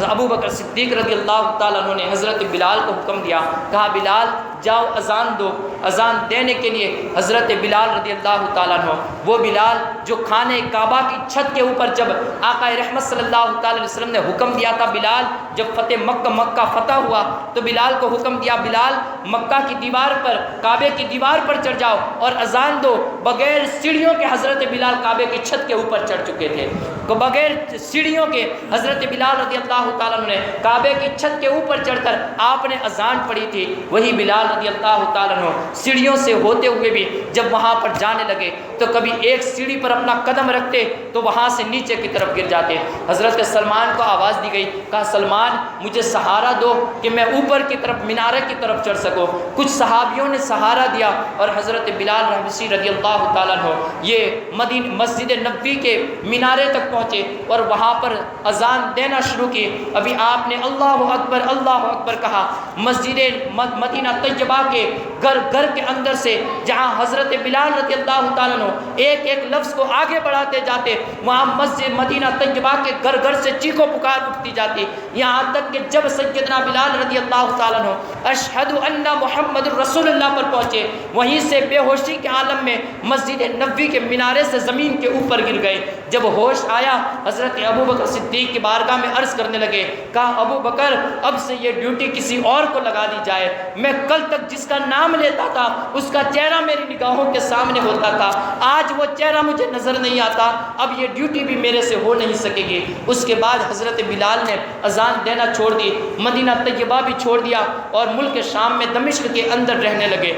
ابو بکر صدیق رضی اللہ تعالیٰ عنہ نے حضرت بلال کو حکم دیا، کہا بلال جاؤ اذان دو۔ اذان دینے کے لیے حضرت بلال رضی اللہ تعالیٰ عنہ، وہ بلال جو خانہ کعبہ کی چھت کے اوپر جب آقا رحمت صلی اللہ تعالیٰ علیہ وسلم نے حکم دیا تھا، بلال جب مکہ فتح ہوا تو بلال کو حکم دیا بلال مکہ کی دیوار پر، کعبے کی دیوار پر چڑھ جاؤ اور اذان دو۔ بغیر سیڑھیوں کے حضرت بلال کعبے کی چھت کے اوپر چڑھ چکے تھے، تو بغیر سیڑھیوں کے حضرت بلال رضی اللہ تعالیٰ عنہ نے کعبے کی چھت کے اوپر چڑھ کر آپ نے اذان پڑھی تھی۔ وہی بلال رضی اللہ تعالیٰ عنہ سیڑھیوں سے ہوتے ہوئے بھی جب وہاں پر جانے لگے تو کبھی ایک سیڑھی پر اپنا قدم رکھتے تو وہاں سے نیچے کی طرف گر جاتے۔ حضرت سلمان کو آواز دی گئی، کہا سلمان مجھے سہارا دو کہ میں اوپر کی طرف مینارے کی طرف چڑھ سکوں۔ کچھ صحابیوں نے سہارا دیا اور حضرت بلال حبشی رضی اللہ تعالیٰ عنہ یہ مسجد نبوی کے مینارے تک پہنچے اور وہاں پر اذان دینا شروع کی۔ ابھی آپ نے اللہ اکبر کہا، مسجد مدینہ طیبہ کے گھر کے اندر سے جہاں حضرت بلال رضی اللہ تعالیٰ عنہ ایک ایک لفظ کو آگے بڑھاتے جاتے، وہاں مسجد مدینہ طیبہ کے گھر سے چیخو پکار اٹھتی جاتی، یہاں تک کہ جب سیدنا بلال رضی اللہ تعالیٰ عنہ اشہد ان محمد رسول اللہ پر پہنچے، وہیں سے بے ہوشی کے عالم میں مسجد نبوی کے مینارے سے زمین کے اوپر گر گئے۔ جب ہوش آیا حضرت ابو بکر صدیق کی بارگاہ میں عرض کرنے لگے، کہا ابو بکر اب سے یہ ڈیوٹی کسی اور کو لگا دی جائے، میں کل تک جس کا نام لیتا تھا اس کا چہرہ میری نگاہوں کے سامنے ہوتا تھا، آج وہ چہرہ مجھے نظر نہیں آتا، اب یہ ڈیوٹی بھی میرے سے ہو نہیں سکے گی۔ اس کے بعد حضرت بلال نے اذان دینا چھوڑ دی، مدینہ طیبہ بھی چھوڑ دیا اور ملک شام میں دمشق کے اندر رہنے لگے۔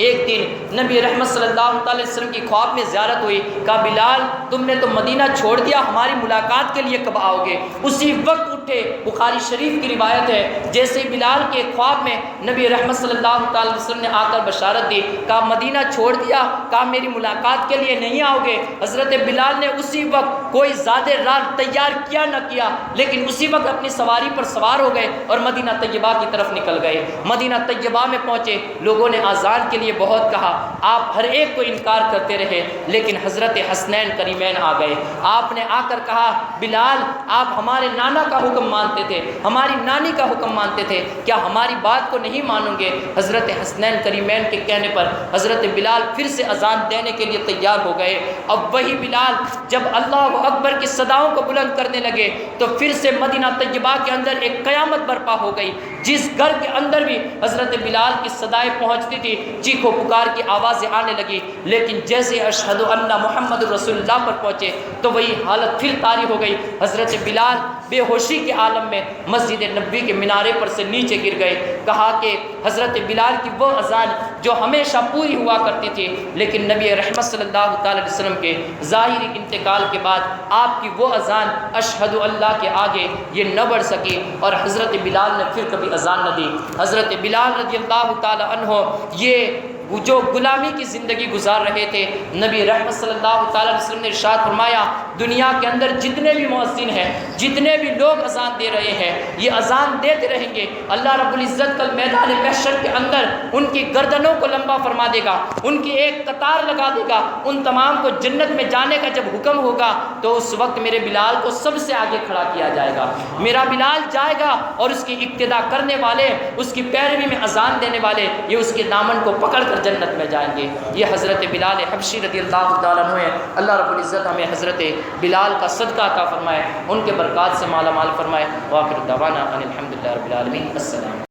ایک دن نبی رحمت صلی اللہ علیہ وسلم کی خواب میں زیارت ہوئی، کہا بلال تم نے تو مدینہ چھوڑ دیا، ہماری ملاقات کے لیے کب آؤ گے؟ اسی وقت اٹھے، بخاری شریف کی روایت ہے، جیسے بلال کے خواب میں نبی رحمت صلی اللہ علیہ وسلم نے آ کر بشارت دی، کہا مدینہ چھوڑ دیا، کہا میری ملاقات کے لیے نہیں آؤ گے؟ حضرت بلال نے اسی وقت کوئی زیادہ راہ تیار کیا نہ کیا، لیکن اسی وقت اپنی سواری پر سوار ہو گئے اور مدینہ طیبہ کی طرف نکل گئے۔ مدینہ طیبہ میں پہنچے، لوگوں نے اذان کے لیے بہت کہا، آپ ہر ایک کو انکار کرتے رہے، لیکن حضرت حسنین کریمین آ گئے۔ آپ نے آ کر کہا بلال آپ ہمارے نانا کا حکم مانتے تھے، ہماری نانی کا حکم مانتے تھے، کیا ہماری بات کو نہیں مانو گے؟ حضرت حسنین کریمین کے کہنے پر حضرت بلال پھر سے اذان دینے کے لیے تیار ہو گئے۔ اب وہی بلال جب اللہ اکبر کی صداؤں کو بلند کرنے لگے تو پھر سے مدینہ طیبہ کے اندر ایک قیامت برپا ہو گئی۔ جس گھر کے اندر بھی حضرت بلال کی صدائیں پہنچتی تھی، چیخو پکار کی آوازیں آنے لگی، لیکن جیسے اشہد ان محمد رسول اللہ پر پہنچے تو وہی حالت پھر طاری ہو گئی۔ حضرت بلال بے ہوشی کے عالم میں مسجد نبوی کے مینارے پر سے نیچے گر گئے۔ کہا کہ حضرت بلال کی وہ اذان جو ہمیشہ پوری ہوا کرتی تھی، لیکن نبی رحمت صلی اللہ تعالی علیہ وسلم کے ظاہری انتقال کے بعد آپ کی وہ اذان اشہد اللہ کے آگے یہ نہ بڑھ سکی اور حضرت بلال نے پھر کبھی اذان نہ دی۔ حضرت بلال رضی اللہ تعالی عنہ یہ جو غلامی کی زندگی گزار رہے تھے، نبی رحمت صلی اللہ تعالیٰ علیہ وسلم نے ارشاد فرمایا دنیا کے اندر جتنے بھی مؤذن ہیں، جتنے بھی لوگ اذان دے رہے ہیں، یہ اذان دیتے رہیں گے، اللہ رب العزت کل میدان محشر کے اندر ان کی گردنوں کو لمبا فرما دے گا، ان کی ایک قطار لگا دے گا، ان تمام کو جنت میں جانے کا جب حکم ہوگا تو اس وقت میرے بلال کو سب سے آگے کھڑا کیا جائے گا، میرا بلال جائے گا اور اس کی اقتدا کرنے والے، اس کی پیروی میں اذان دینے والے یہ اس کے دامن کو پکڑ کر جنت میں جائیں گے۔ یہ حضرت بلال حبشی رضی اللہ تعالیٰ عنہ ہے۔ اللہ رب العزت ہمیں حضرت بلال کا صدقہ عطا فرمائے، ان کے برکات سے مالا مال فرمائے۔ وآخر دعوانا ان الحمد للہ رب العالمین۔ السلام۔